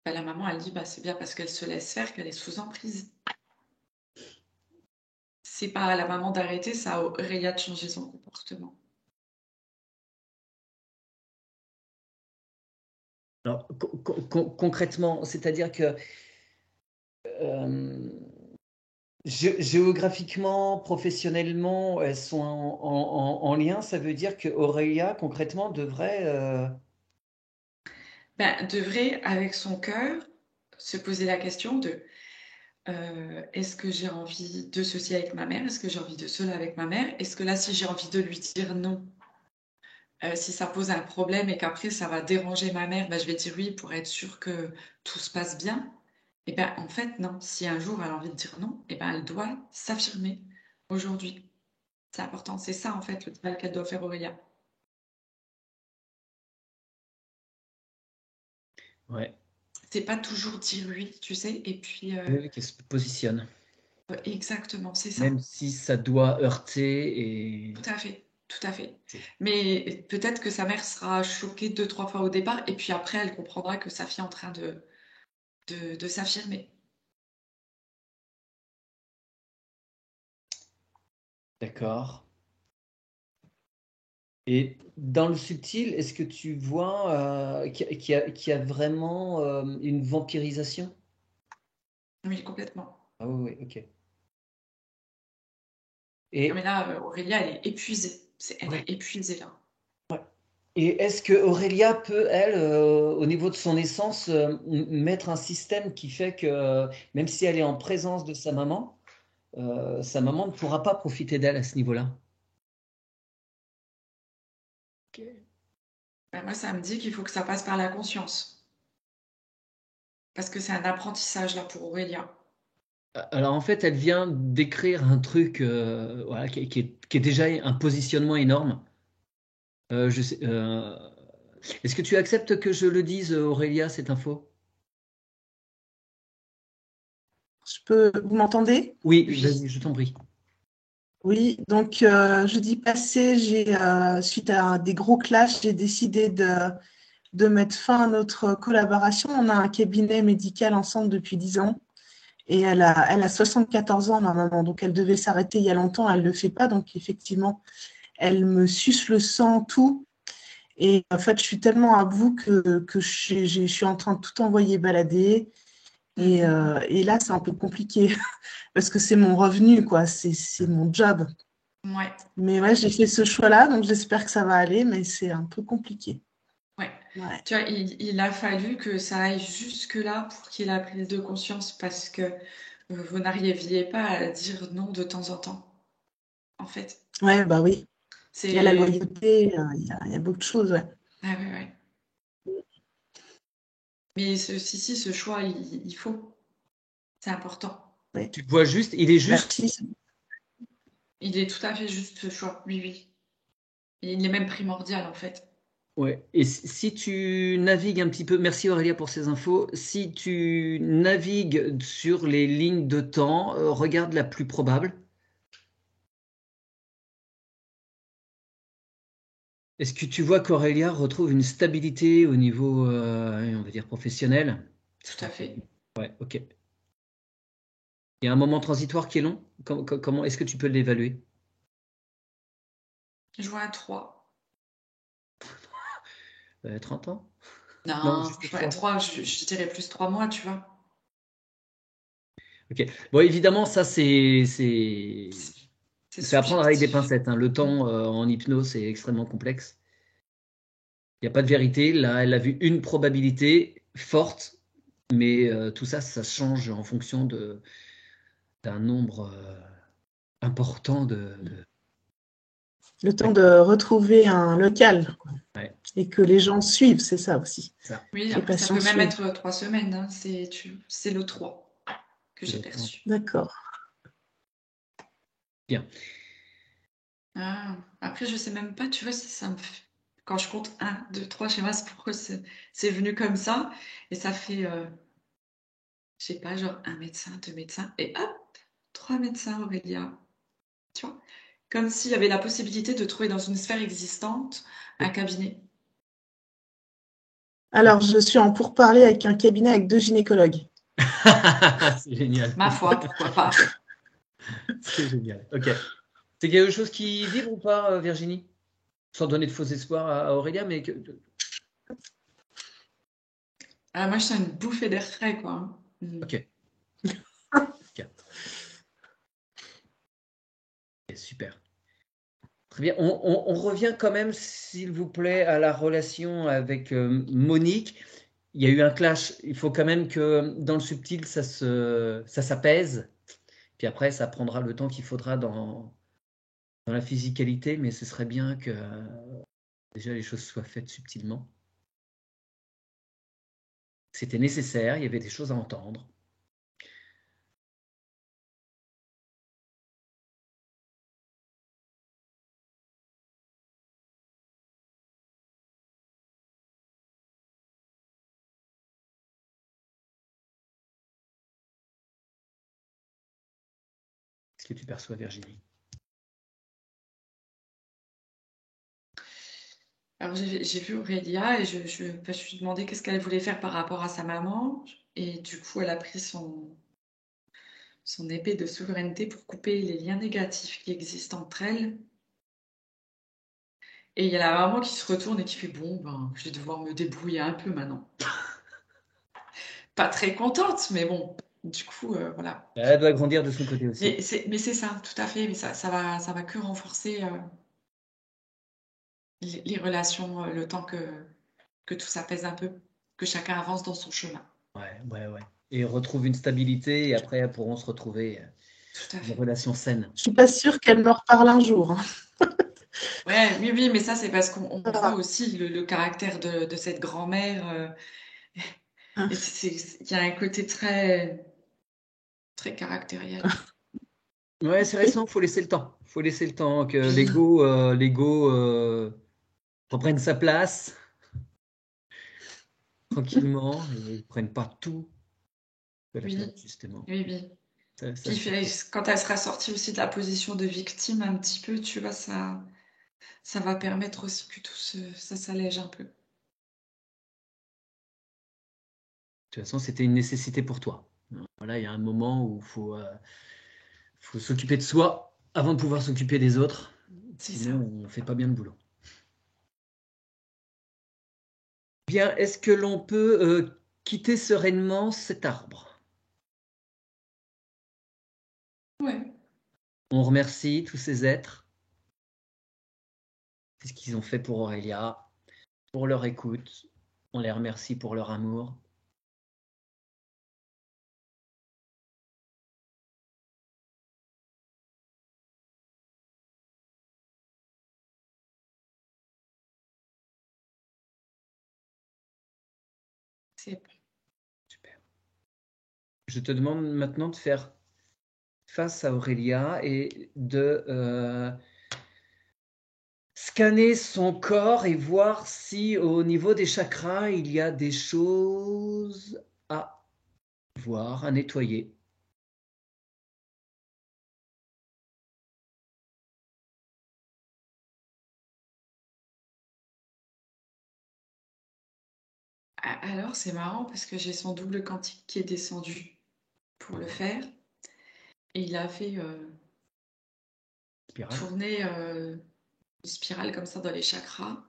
Bah, la maman, elle dit, bah, c'est bien parce qu'elle se laisse faire qu'elle est sous emprise. C'est pas à la maman d'arrêter, ça à Aurélia de changer son comportement. Alors, concrètement, c'est-à-dire que euh, géographiquement, professionnellement, elles sont en lien. Ça veut dire que Aurélia, concrètement, devrait. Ben, devrait, avec son cœur, se poser la question de est-ce que j'ai envie de ceci avec ma mère? Est-ce que j'ai envie de cela avec ma mère? Est-ce que là, si j'ai envie de lui dire non, si ça pose un problème et qu'après ça va déranger ma mère, ben, je vais dire oui pour être sûre que tout se passe bien? Et ben en fait, non. Si un jour elle a envie de dire non, et ben elle doit s'affirmer aujourd'hui. C'est important. C'est ça, en fait, le travail qu'elle doit faire, Aurélia. Ouais, C'est pas toujours dire oui, tu sais. Et puis, oui, qu'elle se positionne, exactement, c'est ça. même si ça doit heurter et. Tout à fait, tout à fait. Mais peut-être que sa mère sera choquée deux, trois fois au départ, et puis après, elle comprendra que sa fille est en train de s'affirmer. D'accord. Et dans le subtil, est-ce que tu vois qu'il y a vraiment une vampirisation? Oui, complètement. Ah oui, oui, ok. Ah, mais Et, là, Aurélia, elle est épuisée. Elle ouais, est épuisée, là. ouais. Et est-ce que Aurélia peut, elle, au niveau de son essence, mettre un système qui fait que même si elle est en présence de sa maman ne pourra pas profiter d'elle à ce niveau-là? Ok. Ben, moi, ça me dit qu'il faut que ça passe par la conscience. Parce que c'est un apprentissage, là, pour Aurélia. Alors en fait, elle vient d'écrire un truc voilà, qui est déjà un positionnement énorme. Je sais, est-ce que tu acceptes que je le dise, Aurélia, cette info? Vous m'entendez? Oui, Oui. vas-y, je t'en prie. Oui, donc jeudi passé, suite à des gros clashs, j'ai décidé de mettre fin à notre collaboration. On a un cabinet médical ensemble depuis 10 ans et elle a 74 ans, ma maman, donc elle devait s'arrêter il y a longtemps, elle ne le fait pas, donc effectivement, elle me suce le sang, tout. Et en fait, je suis tellement à bout que je suis en train de tout envoyer balader. Mhm. Et là, c'est un peu compliqué parce que c'est mon revenu, quoi, c'est mon job. Ouais, Mais ouais, j'ai fait ce choix-là, donc j'espère que ça va aller, mais c'est un peu compliqué. ouais. Ouais. Tu vois, il a fallu que ça aille jusque-là pour qu'il ait la prise de conscience parce que vous n'arriviez pas à dire non de temps en temps, en fait. Ouais, bah oui. Il y a la C'est... loyauté, il y a beaucoup de choses, ouais. Ah ouais, ouais. Mais si, ce choix, il faut. C'est important. Ouais. Tu vois juste, il est juste. Merci. Il est tout à fait juste, ce choix. Oui, oui. Il est même primordial, en fait. Ouais. Et si tu navigues un petit peu, merci Aurélia pour ces infos. Si tu navigues sur les lignes de temps, regarde la plus probable. Est-ce que tu vois qu'Aurélia retrouve une stabilité au niveau, on va dire, professionnel? Tout à fait. Ouais, ok. Il y a un moment transitoire qui est long? Comment est-ce que tu peux l'évaluer? Joint 3. 30 ans? Non, Non, juste joint 3. 3, je dirais plus 3 mois, tu vois. Ok. Bon, évidemment, ça, c'est C'est à prendre avec des subjectif. pincettes, hein. Le temps en hypnose, c'est extrêmement complexe. Il n'y a pas de vérité. Là, elle a vu une probabilité forte, mais tout ça, ça change en fonction d'un nombre important Le temps de retrouver un local Ouais, et que les gens suivent, c'est ça aussi. ça. Oui, Que les après, ça patients peut même suivent. être 3 semaines. Hein. C'est le 3 que j'ai perçu. D'accord. Bien. Ah, après, je sais même pas, tu vois, si ça me fait... Quand je compte 1, 2, 3, je sais pas pourquoi c'est venu comme ça. Et ça fait, je sais pas, genre un médecin, 2 médecins. Et hop, 3 médecins, Aurélia. Tu vois? Comme s'il y avait la possibilité de trouver dans une sphère existante un cabinet. Alors, je suis en pourparlers avec un cabinet avec 2 gynécologues. C'est génial. Ma foi, pourquoi pas? C'est génial. Ok. C'est quelque chose qui vibre ou pas, Virginie? Sans donner de faux espoirs à Aurélia, mais Ah, moi, je sens une bouffée d'air frais, quoi. Hein. ok. Ok. Ok, super. Très bien. On revient quand même, s'il vous plaît, à la relation avec Monique. Il y a eu un clash. Il faut quand même que dans le subtil, ça s'apaise. Puis après, ça prendra le temps qu'il faudra dans la physicalité, mais ce serait bien que déjà les choses soient faites subtilement. C'était nécessaire, il y avait des choses à entendre. Qu'est-ce que tu perçois, Virginie? Alors, j'ai vu Aurélia et je me suis demandé qu'est-ce qu'elle voulait faire par rapport à sa maman. Et du coup, elle a pris son épée de souveraineté pour couper les liens négatifs qui existent entre elles. Et il y a la maman qui se retourne et qui fait bon, ben, je vais devoir me débrouiller un peu maintenant. Pas très contente, mais bon, du coup, voilà. Elle doit grandir de son côté aussi. Mais c'est ça, tout à fait. Mais ça va que renforcer les relations, le temps que tout s'apaise un peu, que chacun avance dans son chemin. Ouais, ouais, ouais. Et retrouve une stabilité et après elles pourront se retrouver Tout à une fait. relation saine. Je suis pas sûre qu'elle me reparle un jour. Hein. Ouais, oui, oui, mais ça, c'est parce qu'on voit Ah, aussi le caractère de cette grand-mère. Et il y a un côté très, très caractériel. Ouais, c'est oui. récent, faut laisser le temps. Faut laisser le temps que Oui, l'ego reprenne sa place tranquillement et ne prenne pas tout de la place, oui, justement. oui, oui. Ça, Puis quand elle sera sortie aussi de la position de victime un petit peu, tu vois, ça va permettre aussi que ça s'allège un peu. de toute façon, c'était une nécessité pour toi. Voilà, il y a un moment où faut s'occuper de soi avant de pouvoir s'occuper des autres. C'est ça. Sinon, on ne fait pas bien le boulot. Bien, est-ce que l'on peut quitter sereinement cet arbre? Ouais, On remercie tous ces êtres, c'est ce qu'ils ont fait pour Aurélia, pour leur écoute. On les remercie pour leur amour. c'est Super. Je te demande maintenant de faire face à Aurélia et de scanner son corps et voir si au niveau des chakras, il y a des choses à voir, à nettoyer. Alors, c'est marrant parce que j'ai son double quantique qui est descendu pour le faire. Et il a fait Spirale. tourner une spirale comme ça dans les chakras.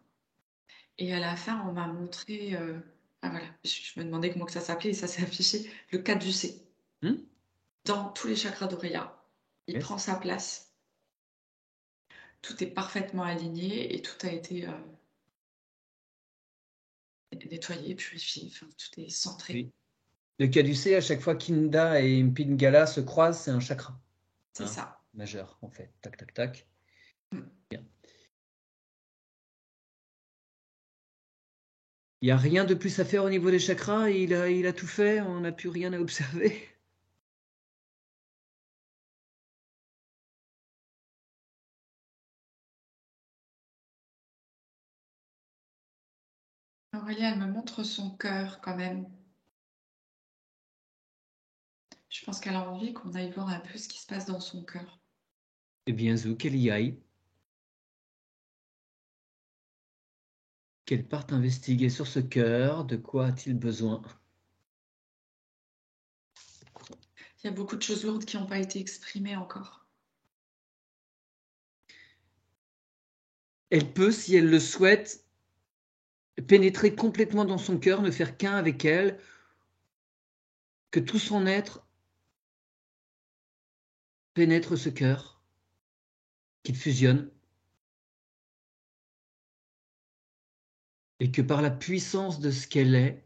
Et à la fin, on m'a montré. Ah voilà, je me demandais comment que ça s'appelait et ça s'est affiché le 4 du C. Hmm. Dans tous les chakras d'Aurélia. Il prend Yes. sa place. Tout est parfaitement aligné et tout a été nettoyer, purifier, enfin, tout est centré. Oui. Le caducée, à chaque fois qu'Inda et Pingala se croisent, c'est un chakra. C'est ça. Majeur, en fait. Tac, tac, tac. Bien. Il n'y a rien de plus à faire au niveau des chakras. Il a tout fait. On n'a plus rien à observer. Aurélie, elle me montre son cœur quand même. Je pense qu'elle a envie qu'on aille voir un peu ce qui se passe dans son cœur. Eh bien, Zou, qu'elle y aille. Qu'elle parte investiguer sur ce cœur. De quoi a-t-il besoin? Il y a beaucoup de choses lourdes qui n'ont pas été exprimées encore. Elle peut, si elle le souhaite, pénétrer complètement dans son cœur, ne faire qu'un avec elle, que tout son être pénètre ce cœur, qu'il fusionne, et que par la puissance de ce qu'elle est,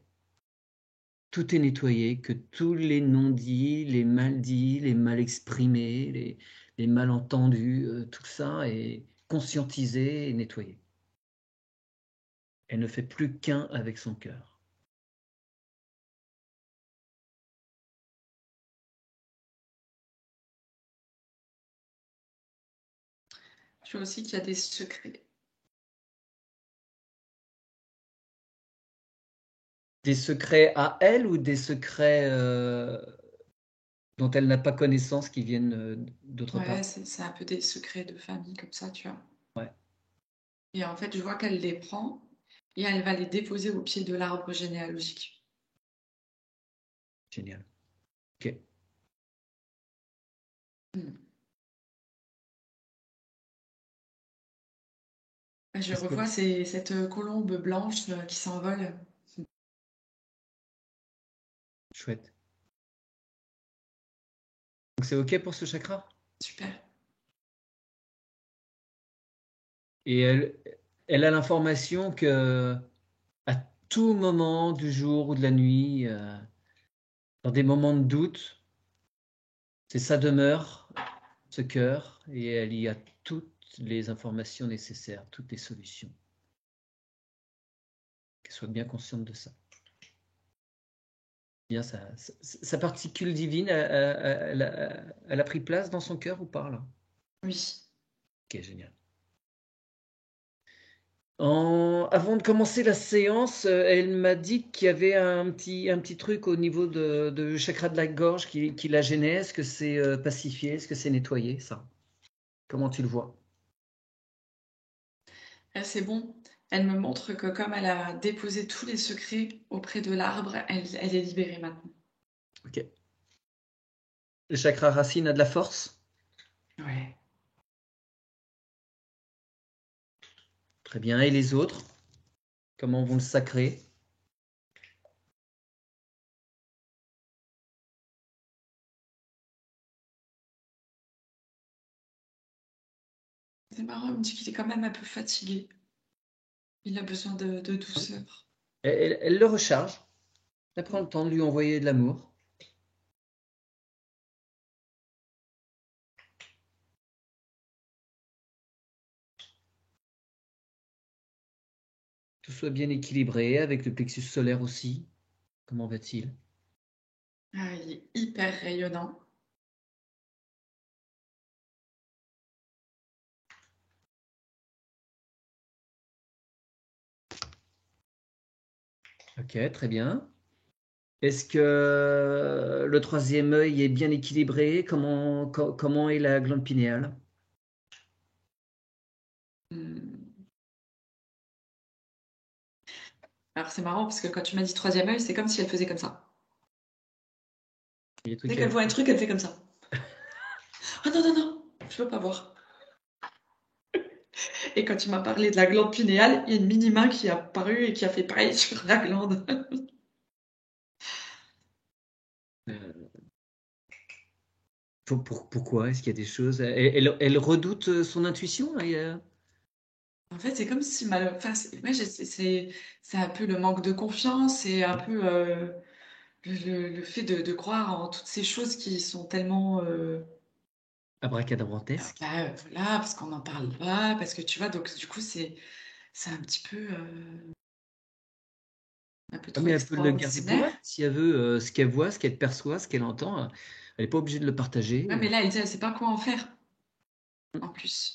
tout est nettoyé, que tous les non-dits, les mal-dits, les mal exprimés, les malentendus, tout ça est conscientisé et nettoyé. Elle ne fait plus qu'un avec son cœur. Je vois aussi qu'il y a des secrets. Des secrets à elle ou des secrets dont elle n'a pas connaissance qui viennent d'autre part? Ouais, c'est un peu des secrets de famille comme ça, tu vois. Ouais, Et en fait, je vois qu'elle les prend et elle va les déposer au pied de l'arbre généalogique. génial. Ok. Je Est-ce que... revois cette colombe blanche qui s'envole. Chouette. Donc c'est ok pour ce chakra? Super. Et elle a l'information que à tout moment du jour ou de la nuit, dans des moments de doute, c'est sa demeure, ce cœur, et elle y a toutes les informations nécessaires, toutes les solutions. Qu'elle soit bien consciente de ça. Bien, sa particule divine, elle a pris place dans son cœur ou pas là? Oui. Ok, génial. Avant de commencer la séance, elle m'a dit qu'il y avait un petit truc au niveau de chakra de la gorge qui la gênait. Est-ce que c'est pacifié? Est-ce que c'est nettoyé, ça? Comment tu le vois? C'est bon. Elle me montre que comme elle a déposé tous les secrets auprès de l'arbre, elle est libérée maintenant. Ok. Le chakra racine a de la force? Ouais. Très bien. Et les autres? Comment vont le sacrer? C'est marrant, il me dit qu'il est quand même un peu fatigué. Il a besoin de douceur. Elle le recharge. Elle prend le temps de lui envoyer de l'amour. Tout soit bien équilibré avec le plexus solaire aussi. Comment va-t-il? Ah, il est hyper rayonnant. Ok, très bien. Est-ce que le troisième œil est bien équilibré? Comment est la glande pinéale? Hmm. Alors c'est marrant parce que quand tu m'as dit troisième œil, c'est comme si elle faisait comme ça. Il y a des trucs Dès qu'elle voit un truc, elle fait comme ça. Ah non, non, non, je peux pas voir. Et quand tu m'as parlé de la glande pinéale, il y a une mini-main qui est apparue et qui a fait pareil sur la glande. Pourquoi? Est-ce qu'il y a des choses? Elle redoute son intuition? En fait, c'est comme si enfin, ouais, c'est un peu le manque de confiance et un peu le fait de croire en toutes ces choses qui sont tellement Abracadabrantesque. voilà, parce qu'on n'en parle pas, parce que tu vois, donc du coup, c'est un petit peu un peu trop Mais elle peut le garder pour extraordinaire. elle. Si elle veut ce qu'elle voit, ce qu'elle perçoit, ce qu'elle entend, elle n'est pas obligée de le partager. Ouais, mais là, elle dit, elle sait pas quoi en faire, en plus.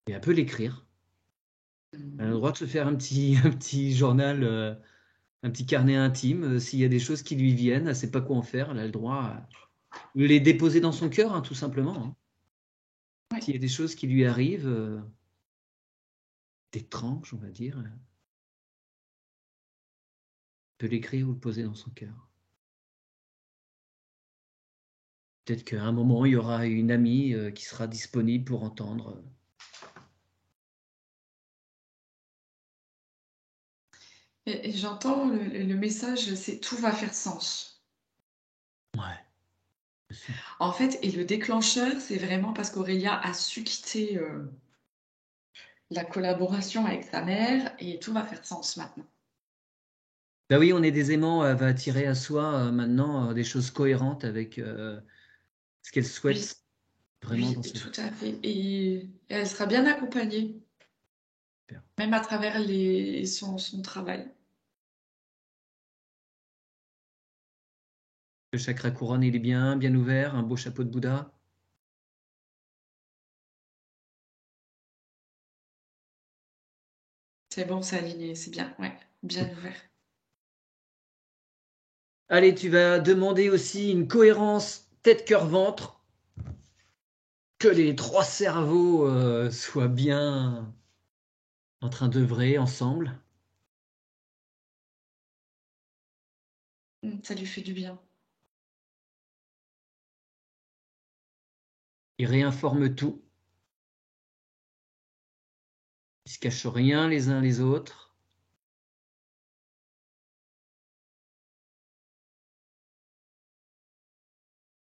Et elle peut l'écrire. Elle a le Mhm. droit de se faire un petit journal, un petit carnet intime. S'il y a des choses qui lui viennent, elle ne sait pas quoi en faire, elle a le droit de les déposer dans son cœur, hein, tout simplement. Hein. Ouais. S'il y a des choses qui lui arrivent, d'étranges, on va dire, elle peut l'écrire ou le poser dans son cœur. Peut-être qu'à un moment, il y aura une amie qui sera disponible pour entendre. Et j'entends le message, c'est tout va faire sens. Ouais, bien sûr. En fait, et le déclencheur, c'est vraiment parce qu'Aurélia a su quitter la collaboration avec sa mère et tout va faire sens maintenant. Bah oui, on est des aimants, elle va attirer à soi maintenant des choses cohérentes avec ce qu'elle Oui, souhaite vraiment oui, dans sa vie. tout à fait. Et elle sera bien accompagnée, Super. même à travers son travail. Le chakra couronne, il est bien ouvert, un beau chapeau de Bouddha. C'est bon, c'est aligné, c'est bien, ouais, bien ouvert. Allez, tu vas demander aussi une cohérence tête, cœur, ventre, que les trois cerveaux soient bien en train d'œuvrer ensemble. Ça lui fait du bien. Ils réinforment tout. Ils se cachent rien les uns les autres.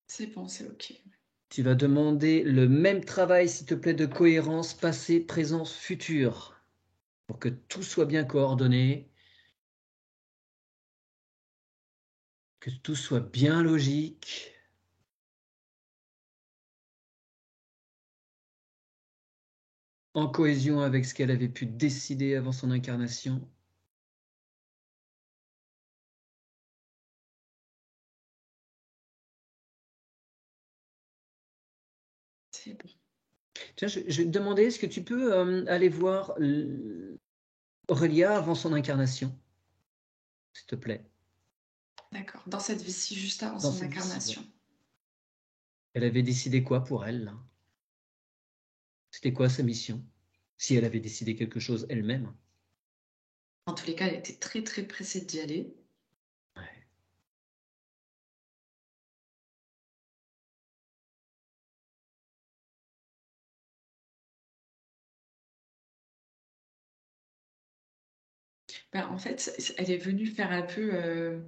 C'est bon, c'est OK. Tu vas demander le même travail, s'il te plaît, de cohérence passé, présent, futur, pour que tout soit bien coordonné, que tout soit bien logique. En cohésion avec ce qu'elle avait pu décider avant son incarnation. C'est bon. Tiens, je vais te demander, est-ce que tu peux aller voir Aurélia avant son incarnation, s'il te plaît, D'accord. Dans cette vie-ci, juste avant dans son cette vie-ci. Ouais. incarnation. Elle avait décidé quoi pour elle là? C'était quoi sa mission? Si elle avait décidé quelque chose elle-même. En tous les cas, elle était très très pressée d'y aller. Ouais. Ben, en fait, elle est venue faire un peu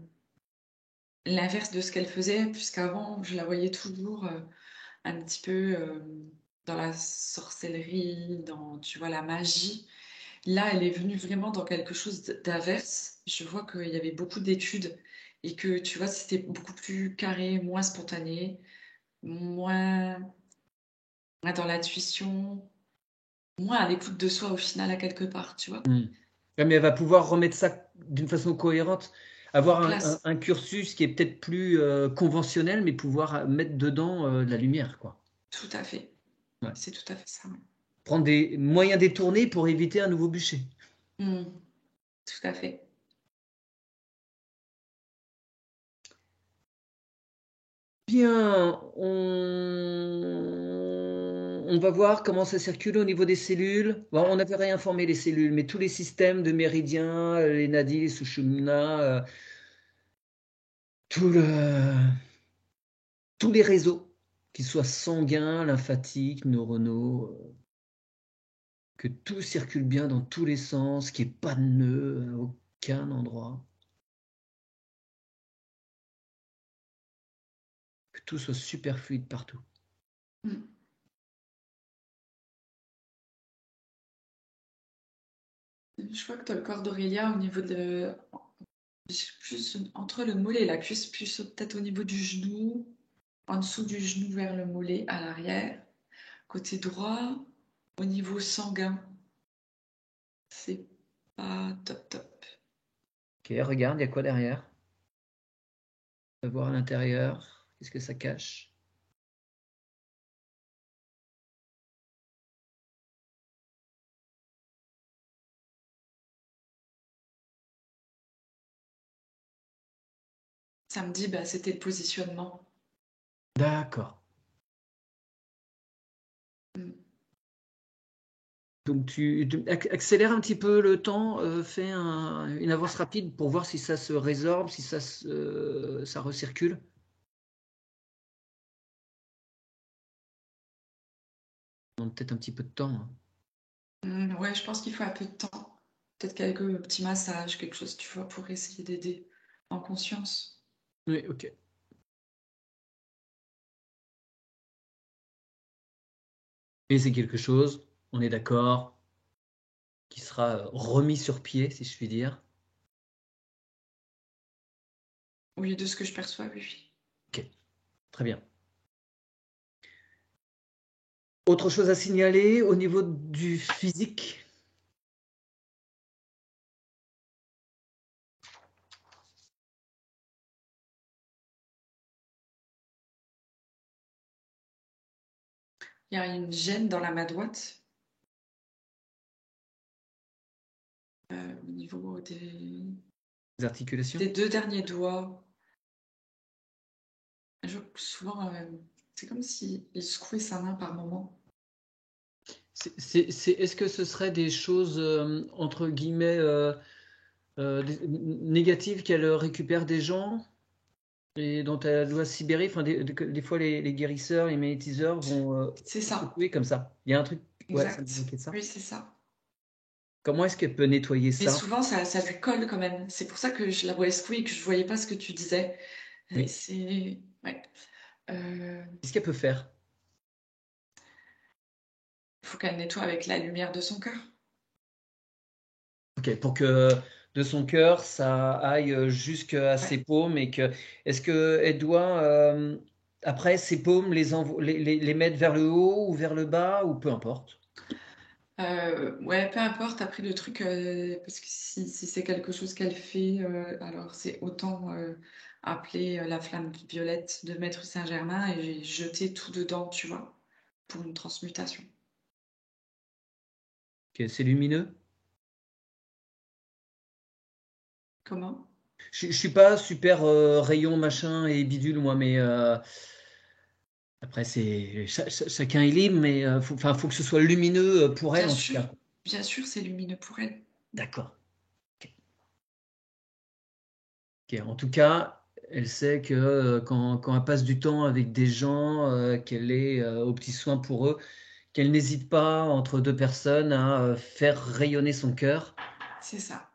l'inverse de ce qu'elle faisait, puisqu'avant, je la voyais toujours un petit peu dans la sorcellerie, dans, tu vois, la magie. Là, elle est venue vraiment dans quelque chose d'inverse. Je vois qu'il y avait beaucoup d'études et que, tu vois, c'était beaucoup plus carré, moins spontané, moins, moins dans l'intuition, moins à l'écoute de soi au final, à quelque part, tu vois, Ouais, mais elle va pouvoir remettre ça d'une façon cohérente, avoir en place. un cursus qui est peut-être plus conventionnel, mais pouvoir mettre dedans de la lumière, quoi. Tout à fait. Ouais. C'est tout à fait ça. Ouais. Prendre des moyens détournés pour éviter un nouveau bûcher. Mm, tout à fait. Bien, on va voir comment ça circule au niveau des cellules. Bon, on avait réinformé les cellules, mais tous les systèmes de méridiens, les nadis, les sushumna, tout tous les réseaux, qu'ils soient sanguins, lymphatiques, neuronaux, que tout circule bien dans tous les sens, qu'il n'y ait pas de nœud à aucun endroit. Que tout soit super fluide partout. Je vois que tu as le corps d'Aurélia au niveau de... plus entre le mollet et la cuisse, plus peut-être au niveau du genou, en dessous du genou vers le mollet à l'arrière. Côté droit, au niveau sanguin, c'est pas top top. Ok, regarde, il y a quoi derrière? On va voir à l'intérieur. Qu'est-ce que ça cache? Ça me dit, bah, c'était le positionnement. D'accord. Donc tu accélères un petit peu le temps, fais une avance rapide pour voir si ça se résorbe, si ça recircule. On demande peut-être un petit peu de temps. Hein. Ouais, je pense qu'il faut un peu de temps. Peut-être quelques petits massages, quelque chose, tu vois, pour essayer d'aider en conscience. Oui, ok. Et c'est quelque chose, on est d'accord, qui sera remis sur pied, si je puis dire. Oui, de ce que je perçois, oui. Ok, très bien. Autre chose à signaler au niveau du physique? Il y a une gêne dans la main droite. Au niveau des Articulations? des 2 derniers doigts. Souvent, c'est comme s'il secouait sa main par moment. Est-ce que ce serait des choses, entre guillemets, négatives qu'elle récupère des gens et dont elle doit se libérer? Enfin, des fois, les guérisseurs, les magnétiseurs vont C'est ça, secouer comme ça. Il y a un truc, ouais, ça me exact. manquait de ça. Oui, c'est ça. Comment est-ce qu'elle peut nettoyer Mais ça? souvent, ça lui colle quand même. C'est pour ça que je la voyais secouer et que je ne voyais pas ce que tu disais. Oui. C'est... Ouais. Qu'est-ce qu'elle peut faire? Il faut qu'elle nettoie avec la lumière de son cœur. Ok, pour que de son cœur, ça aille jusqu'à ses Ouais. paumes et que est-ce qu'elle doit après ses paumes les mettre vers le haut ou vers le bas ou peu importe? Ouais, peu importe. Après, le truc, parce que si c'est quelque chose qu'elle fait, alors c'est autant appeler la flamme violette de Maître Saint-Germain et jeter tout dedans, tu vois, pour une transmutation. Ok, c'est lumineux? Comment? Je suis pas super rayon machin et bidule moi, mais après c'est chacun est libre, mais faut que ce soit lumineux pour elle en tout cas. Bien sûr, c'est lumineux pour elle. D'accord. Ok. Ok, en tout cas, elle sait que quand elle passe du temps avec des gens, qu'elle est aux petits soins pour eux, qu'elle n'hésite pas entre deux personnes à faire rayonner son cœur C'est ça.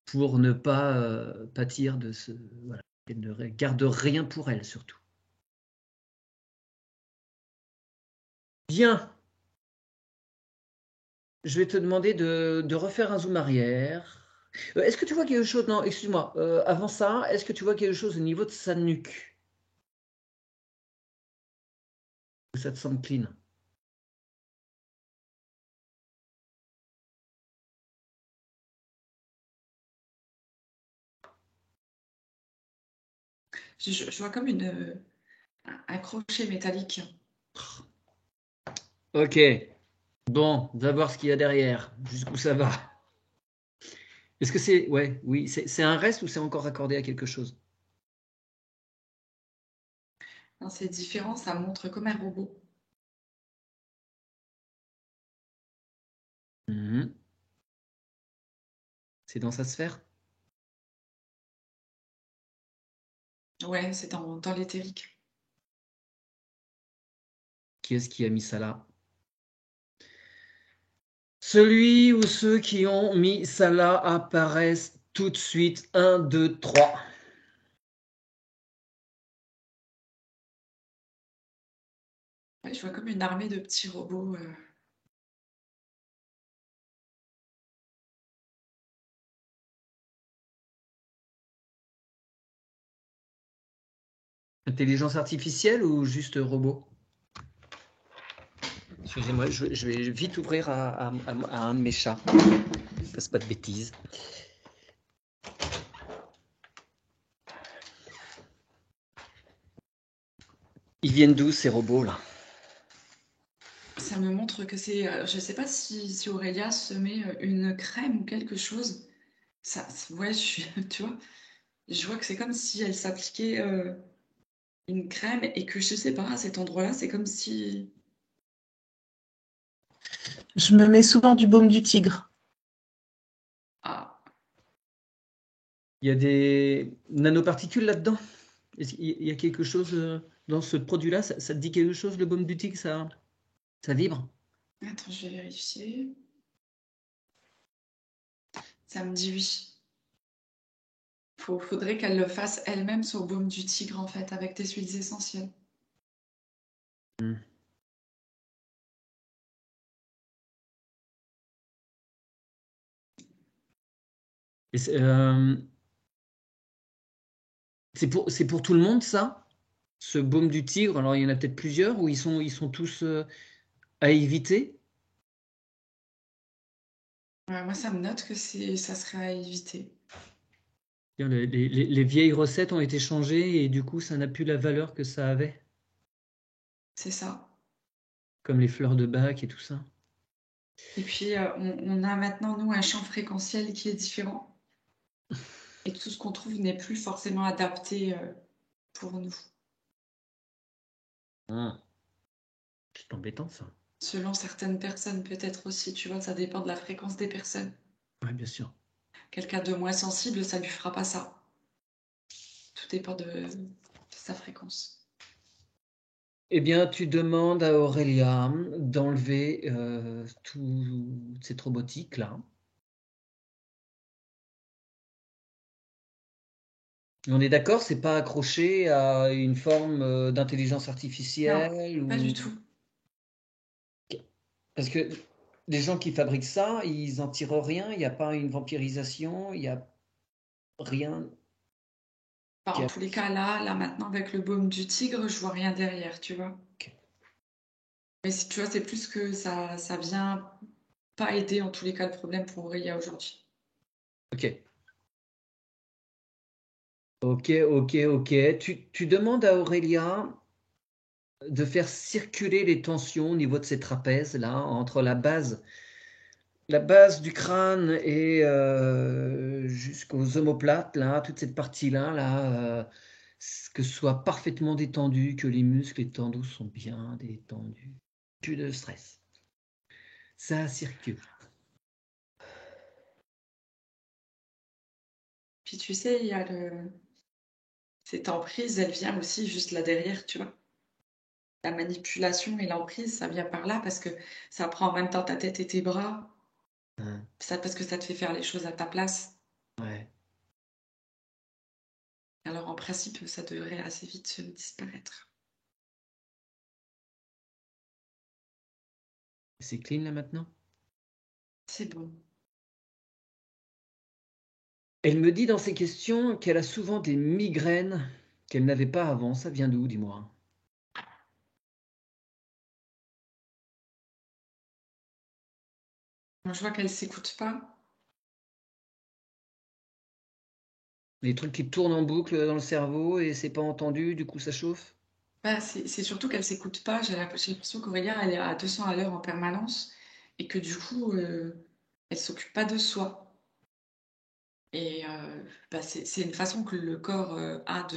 pour ne pas pâtir de ce. Voilà. Elle ne garde rien pour elle surtout. Bien. Je vais te demander de refaire un zoom arrière. Est-ce que tu vois quelque chose? Non, excuse-moi. Avant ça, est-ce que tu vois quelque chose au niveau de sa nuque? Ou ça te semble clean? Je vois comme un crochet métallique. Ok. Bon, on va voir ce qu'il y a derrière. Jusqu'où ça va. Est-ce que c'est. Ouais, oui. C'est un reste ou c'est encore raccordé à quelque chose? Non, c'est différent, ça montre comme un robot. Mhm. C'est dans sa sphère? Ouais, c'est dans l'éthérique. Qui est-ce qui a mis ça là? Celui ou ceux qui ont mis ça là apparaissent tout de suite. 1, 2, 3. Ouais, je vois comme une armée de petits robots. Intelligence artificielle ou juste robot? Excusez-moi, je vais vite ouvrir à un de mes chats. Fasse pas de bêtises. Ils viennent d'où ces robots là? Ça me montre que c'est. Je sais pas si Aurélia se met une crème ou quelque chose. Ouais, tu vois, je vois que c'est comme si elle s'appliquait une crème et que je sais pas, à cet endroit-là, c'est comme si. Je me mets souvent du baume du tigre. Ah, Il y a des nanoparticules là-dedans? Il y a quelque chose dans ce produit-là? Ça te dit quelque chose, le baume du tigre, ça vibre? attends, je vais vérifier. Ça me dit oui. Faudrait qu'elle le fasse elle-même, son baume du tigre, en fait, avec des huiles essentielles. Hmm. Et c'est pour tout le monde, ça? Ce baume du tigre? Alors, il y en a peut-être plusieurs, ou ils sont tous à éviter? Moi, ça me note que ça serait à éviter. Les vieilles recettes ont été changées et du coup, ça n'a plus la valeur que ça avait, C'est ça. comme les fleurs de bac et tout ça. Et puis, on a maintenant, nous, un champ fréquentiel qui est différent. Et tout ce qu'on trouve n'est plus forcément adapté pour nous. Ah, c'est embêtant, ça. Selon certaines personnes, peut-être aussi, tu vois, ça dépend de la fréquence des personnes. Oui, bien sûr. Quelqu'un de moins sensible, ça lui fera pas ça. Tout dépend de sa fréquence. Eh bien, tu demandes à Aurélia d'enlever toute cette robotique-là. On est d'accord, c'est pas accroché à une forme d'intelligence Non, artificielle pas du ou... tout. Parce que les gens qui fabriquent ça, ils en tirent rien, il n'y a pas une vampirisation, il n'y a rien Enfin, qui en a... tous les cas, là, maintenant, avec le baume du tigre, je vois rien derrière, tu vois. Ok. Mais tu vois, c'est plus que ça vient pas aider, en tous les cas, le problème pour Aurélia aujourd'hui. Ok. Ok, ok, ok. Tu demandes à Aurélia de faire circuler les tensions au niveau de ces trapèzes là, entre la base du crâne et jusqu'aux omoplates là, toute cette partie là, que ce soit parfaitement détendu, que les muscles et tendons sont bien détendus, plus de stress. Ça circule. Puis tu sais, il y a cette emprise, elle vient aussi juste là derrière, tu vois. La manipulation et l'emprise, ça vient par là parce que ça prend en même temps ta tête et tes bras, Hein, ça, parce que ça te fait faire les choses à ta place. ouais. Alors en principe, ça devrait assez vite disparaître. C'est clean là maintenant? C'est bon. Elle me dit dans ses questions qu'elle a souvent des migraines qu'elle n'avait pas avant. Ça vient d'où, dis-moi? Moi, je vois qu'elle s'écoute pas. Les trucs qui tournent en boucle dans le cerveau et c'est pas entendu, du coup ça chauffe? Bah, c'est surtout qu'elle s'écoute pas. J'ai l'impression qu'Aurélia, elle est à 200 à l'heure en permanence et que du coup, elle s'occupe pas de soi. Et bah, c'est une façon que le corps a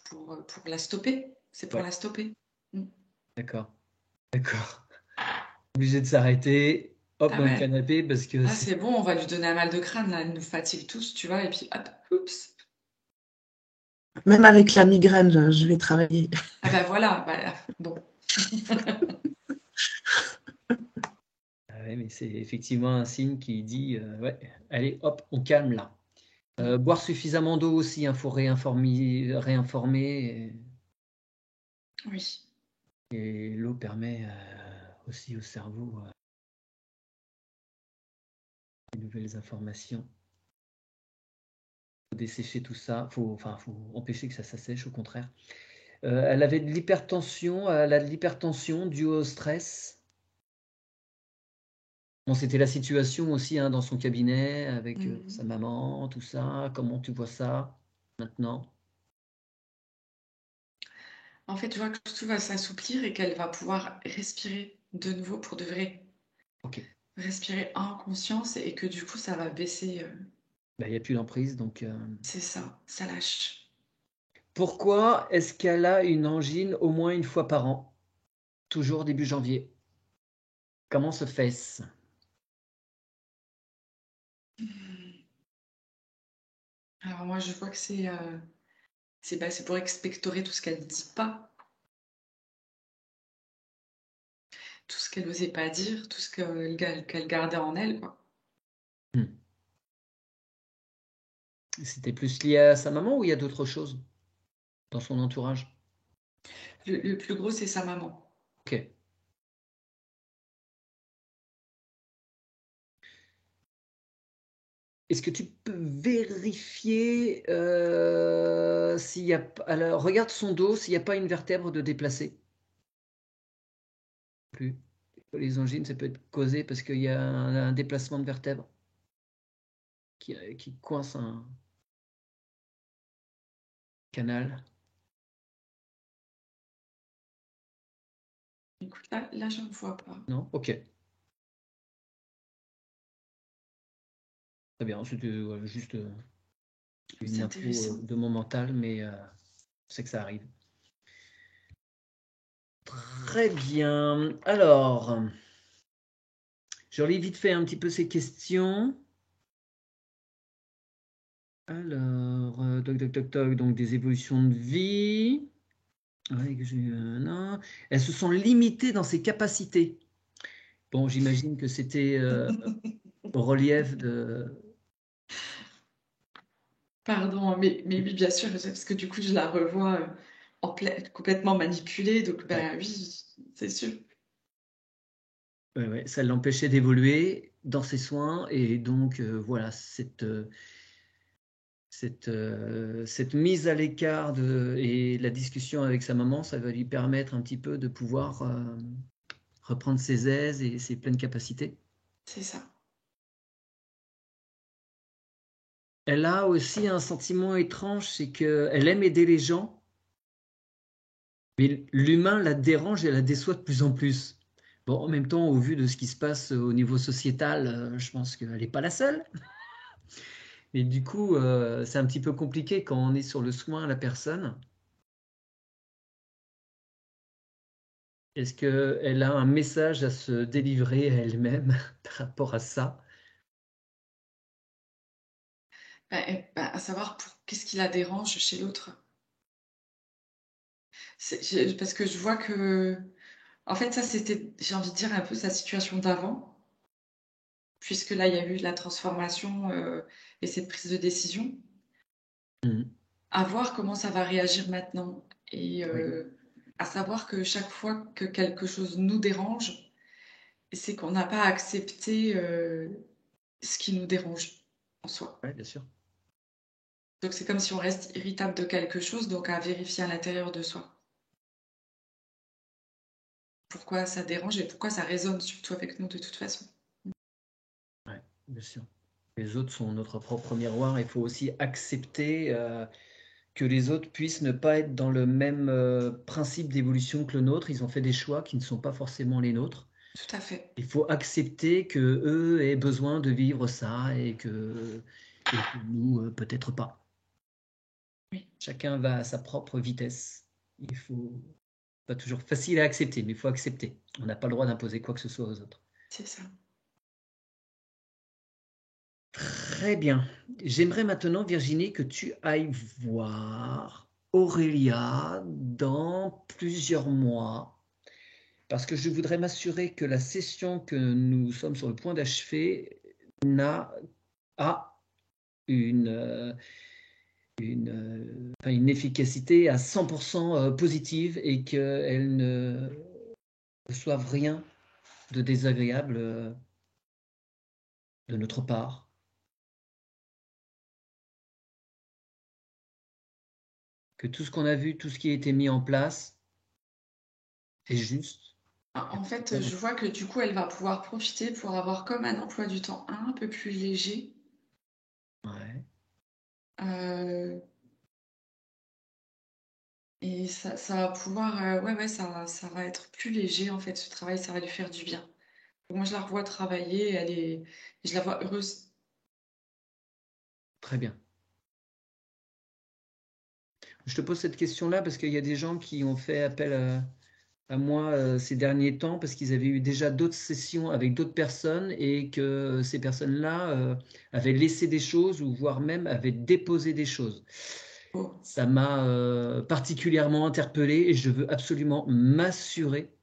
pour la stopper. C'est pour Ouais, la stopper. Mm. d'accord. D'accord. Obligé de s'arrêter, hop, Ah dans le ouais. canapé parce que Ah, c'est... c'est bon, on va lui donner un mal de crâne, là. Elle nous fatigue tous, tu vois. Et puis, hop, oups. Même avec la migraine, je vais travailler. Ah bah voilà, bah, bon. Ah ouais, mais c'est effectivement un signe qui dit ouais, allez, hop, on calme là. Boire suffisamment d'eau aussi, il faut réinformer. Oui. Et l'eau permet aussi au cerveau de nouvelles informations. Il faut dessécher tout ça. Faut empêcher que ça s'assèche, au contraire. Elle avait de l'hypertension. Elle a de l'hypertension due au stress. Bon, c'était la situation aussi hein, dans son cabinet avec sa maman, tout ça. Comment tu vois ça maintenant? En fait, je vois que tout va s'assouplir et qu'elle va pouvoir respirer de nouveau pour de vrai. Ok. Respirer en conscience et que du coup, ça va baisser. Il n'y a plus d'emprise, donc... C'est ça lâche. Pourquoi est-ce qu'elle a une angine au moins une fois par an? Toujours début janvier. Comment se fait-ce? Alors moi, je vois que c'est pour expectorer tout ce qu'elle ne dit pas, tout ce qu'elle n'osait pas dire, tout ce qu'elle gardait en elle, quoi. C'était plus lié à sa maman ou il y a d'autres choses dans son entourage? Le plus gros, c'est sa maman. Ok. Est-ce que tu peux vérifier s'il y a... Alors, regarde son dos, s'il n'y a pas une vertèbre de déplacée. Plus. Les angines, ça peut être causé parce qu'il y a un déplacement de vertèbre qui coince un canal. Écoute, là je ne vois pas. Non? Ok. Très bien. C'était juste une C'est info intéressant. de mon mental, mais je sais que ça arrive. Très bien. Alors, je relis vite fait un petit peu ces questions. Alors, donc des évolutions de vie. Ouais, non. Elles se sont limitées dans ses capacités. Bon, j'imagine que c'était au relief de... Pardon, mais oui, bien sûr, parce que du coup, je la revois complètement manipulée, donc Ouais, bah oui, c'est sûr. ouais, ça l'empêchait d'évoluer dans ses soins. Et donc, voilà, cette mise à l'écart et la discussion avec sa maman, ça va lui permettre un petit peu de pouvoir reprendre ses aises et ses pleines capacités. C'est ça. Elle a aussi un sentiment étrange, c'est qu'elle aime aider les gens, mais l'humain la dérange et la déçoit de plus en plus. Bon, en même temps, au vu de ce qui se passe au niveau sociétal, je pense qu'elle n'est pas la seule. Et du coup, c'est un petit peu compliqué quand on est sur le soin à la personne. Est-ce qu'elle a un message à se délivrer à elle-même par rapport à ça? À savoir qu'est-ce qui la dérange chez l'autre. Parce que je vois que, en fait, ça c'était, j'ai envie de dire, un peu sa situation d'avant, puisque là, il y a eu la transformation et cette prise de décision. Mhm. À voir comment ça va réagir maintenant. Et Oui, à savoir que chaque fois que quelque chose nous dérange, c'est qu'on n'a pas accepté ce qui nous dérange en soi. ouais, bien sûr. Donc c'est comme si on reste irritable de quelque chose, donc à vérifier à l'intérieur de soi. Pourquoi ça dérange et pourquoi ça résonne surtout avec nous de toute façon. Ouais, bien sûr. Les autres sont notre propre miroir. Il faut aussi accepter que les autres puissent ne pas être dans le même principe d'évolution que le nôtre. Ils ont fait des choix qui ne sont pas forcément les nôtres. Tout à fait. Il faut accepter que eux aient besoin de vivre ça et que nous, peut-être pas. Oui, Chacun va à sa propre vitesse. Il faut pas toujours facile à accepter, mais il faut accepter. On n'a pas le droit d'imposer quoi que ce soit aux autres. c'est ça. Très bien. J'aimerais maintenant, Virginie, que tu ailles voir Aurélia dans plusieurs mois, parce que je voudrais m'assurer que la session que nous sommes sur le point d'achever a une une efficacité à 100% positive et qu'elles ne reçoivent rien de désagréable de notre part. Que tout ce qu'on a vu, tout ce qui a été mis en place est juste. En fait, je vois que du coup, elle va pouvoir profiter pour avoir comme un emploi du temps un peu plus léger. Ouais. Et ça va pouvoir, ouais, ça va être plus léger en fait, ce travail, ça va lui faire du bien. Moi, je la revois travailler, je la vois heureuse. Très bien. Je te pose cette question-là parce qu'il y a des gens qui ont fait appel à moi ces derniers temps parce qu'ils avaient eu déjà d'autres sessions avec d'autres personnes et que ces personnes-là avaient laissé des choses ou voire même avaient déposé des choses. Oh, Ça m'a particulièrement interpellé et je veux absolument m'assurer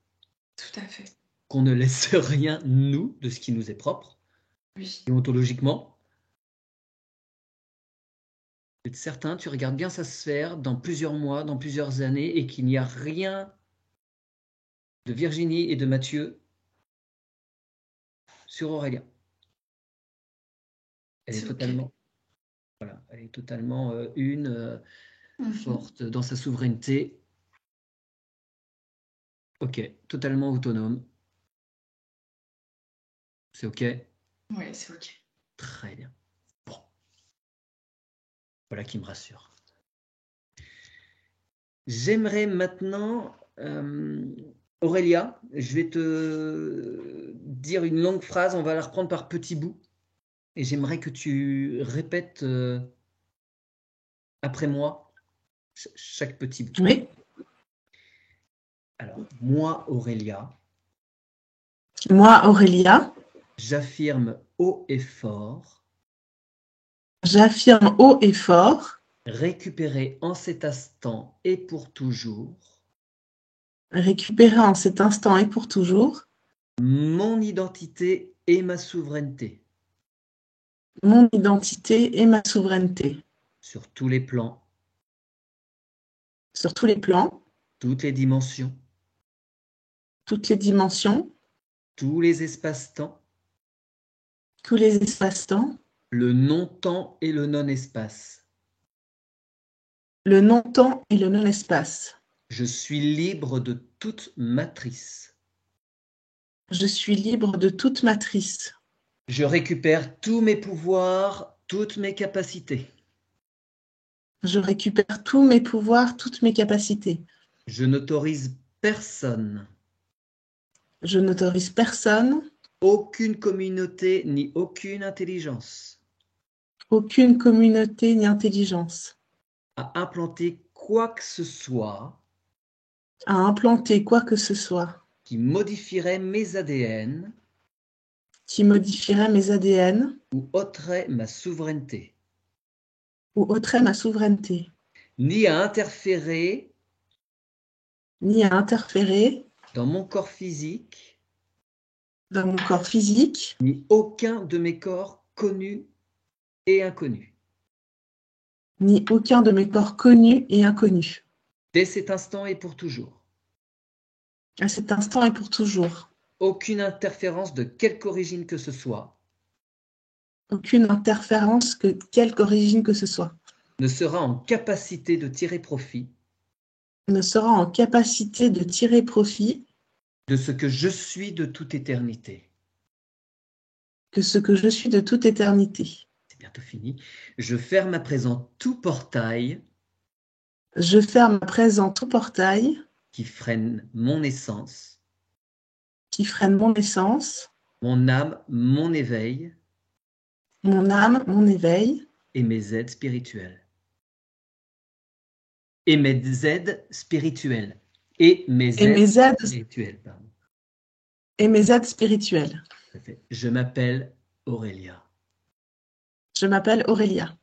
tout à fait. qu'on ne laisse rien, nous, de ce qui nous est propre, Oui, déontologiquement. Être certain, tu regardes bien sa sphère dans plusieurs mois, dans plusieurs années et qu'il n'y a rien de Virginie et de Mathieu sur Aurélien. Elle est c'est OK. totalement, voilà, elle est totalement Mhm. forte dans sa souveraineté. Ok, totalement autonome. C'est ok. Ouais, c'est OK. Très bien. Bon, voilà qui me rassure. J'aimerais maintenant, Aurélia, je vais te dire une longue phrase, on va la reprendre par petits bouts. Et j'aimerais que tu répètes après moi chaque petit bout. Oui. Alors, moi, Aurélia, Moi, Aurélia, j'affirme haut et fort, j'affirme haut et fort, récupérer en cet instant et pour toujours, récupérer en cet instant et pour toujours, mon identité et ma souveraineté mon identité et ma souveraineté sur tous les plans, sur tous les plans, toutes les dimensions, toutes les dimensions, tous les espaces-temps, tous les espaces-temps, le non-temps et le non-espace. le non-temps et le non-espace. Je suis libre de toute matrice. Je suis libre de toute matrice. Je récupère tous mes pouvoirs, toutes mes capacités. Je récupère tous mes pouvoirs, toutes mes capacités. Je n'autorise personne, Je n'autorise personne, aucune communauté ni aucune intelligence aucune communauté ni intelligence à implanter quoi que ce soit à implanter quoi que ce soit qui modifierait mes ADN qui modifierait mes ADN ou ôterait ma souveraineté, ou ôterait ma souveraineté, ni à interférer ni à interférer dans mon corps physique, dans mon corps physique, ni aucun de mes corps connus et inconnus. ni aucun de mes corps connus et inconnus, Dès cet instant et pour toujours. à cet instant et pour toujours. Aucune interférence de quelque origine que ce soit Aucune interférence, quelque origine que ce soit, ne sera en capacité de tirer profit ne sera en capacité de tirer profit de ce que je suis de toute éternité. que ce que je suis de toute éternité. C'est bientôt fini. Je ferme à présent tout portail Je ferme à présent tout portail qui freine mon essence, qui freine mon essence, mon âme, mon éveil mon âme, mon éveil et mes aides spirituelles. Et mes aides spirituelles. Et mes et aides mes aides, spirituelles, pardon. et mes aides spirituelles. Ça fait, je m'appelle Aurélia. Je m'appelle Aurélia.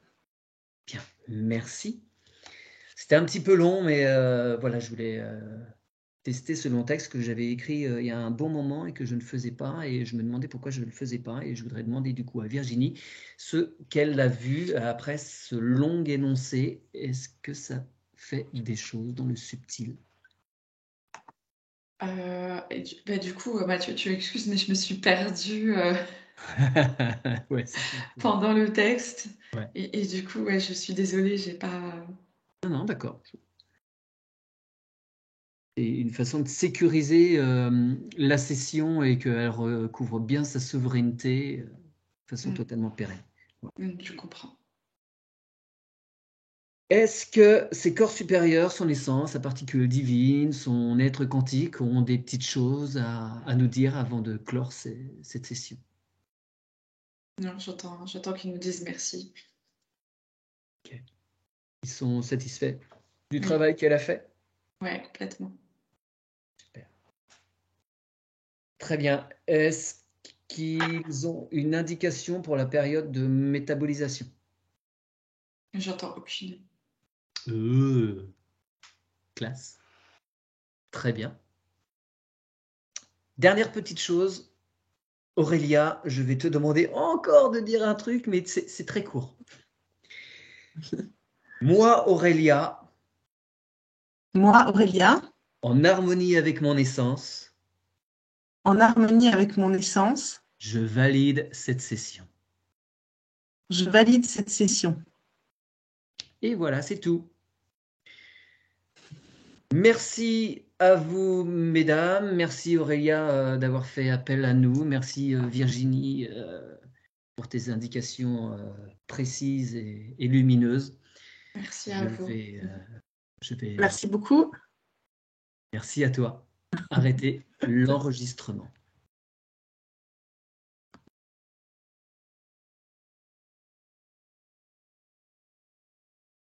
Bien, merci. C'était un petit peu long, mais voilà, je voulais tester ce long texte que j'avais écrit il y a un bon moment et que je ne faisais pas, et je me demandais pourquoi je ne le faisais pas, et je voudrais demander du coup à Virginie ce qu'elle a vu après ce long énoncé. Est-ce que ça fait des choses dans le subtil? Du coup, Mathieu, tu excuses, mais je me suis perdue Ouais, pendant le texte. ouais. Et du coup, ouais, je suis désolée, j'ai pas. Non, non, d'accord. C'est une façon de sécuriser la session et qu'elle recouvre bien sa souveraineté de façon totalement pérenne. Je comprends. Est-ce que ces corps supérieurs, son essence, sa particule divine, son être quantique ont des petites choses à nous dire avant de clore cette session? Non, j'entends qu'ils nous disent merci. Okay. Ils sont satisfaits du Oui. travail qu'elle a fait? Ouais, complètement. Super. Très bien. Est-ce qu'ils ont une indication pour la période de métabolisation? J'entends aucune. Classe. Très bien. Dernière petite chose, Aurélia, je vais te demander encore de dire un truc, mais c'est très court. Moi, Aurélia, Moi, Aurélia, en harmonie avec mon essence, en harmonie avec mon essence, je valide cette session. je valide cette session. Et voilà, c'est tout. Merci à vous, mesdames. Merci, Aurélia, d'avoir fait appel à nous. Merci, Virginie, pour tes indications précises et lumineuses. Merci à vous. Je vais. Merci beaucoup. Merci à toi. Arrêtez l'enregistrement.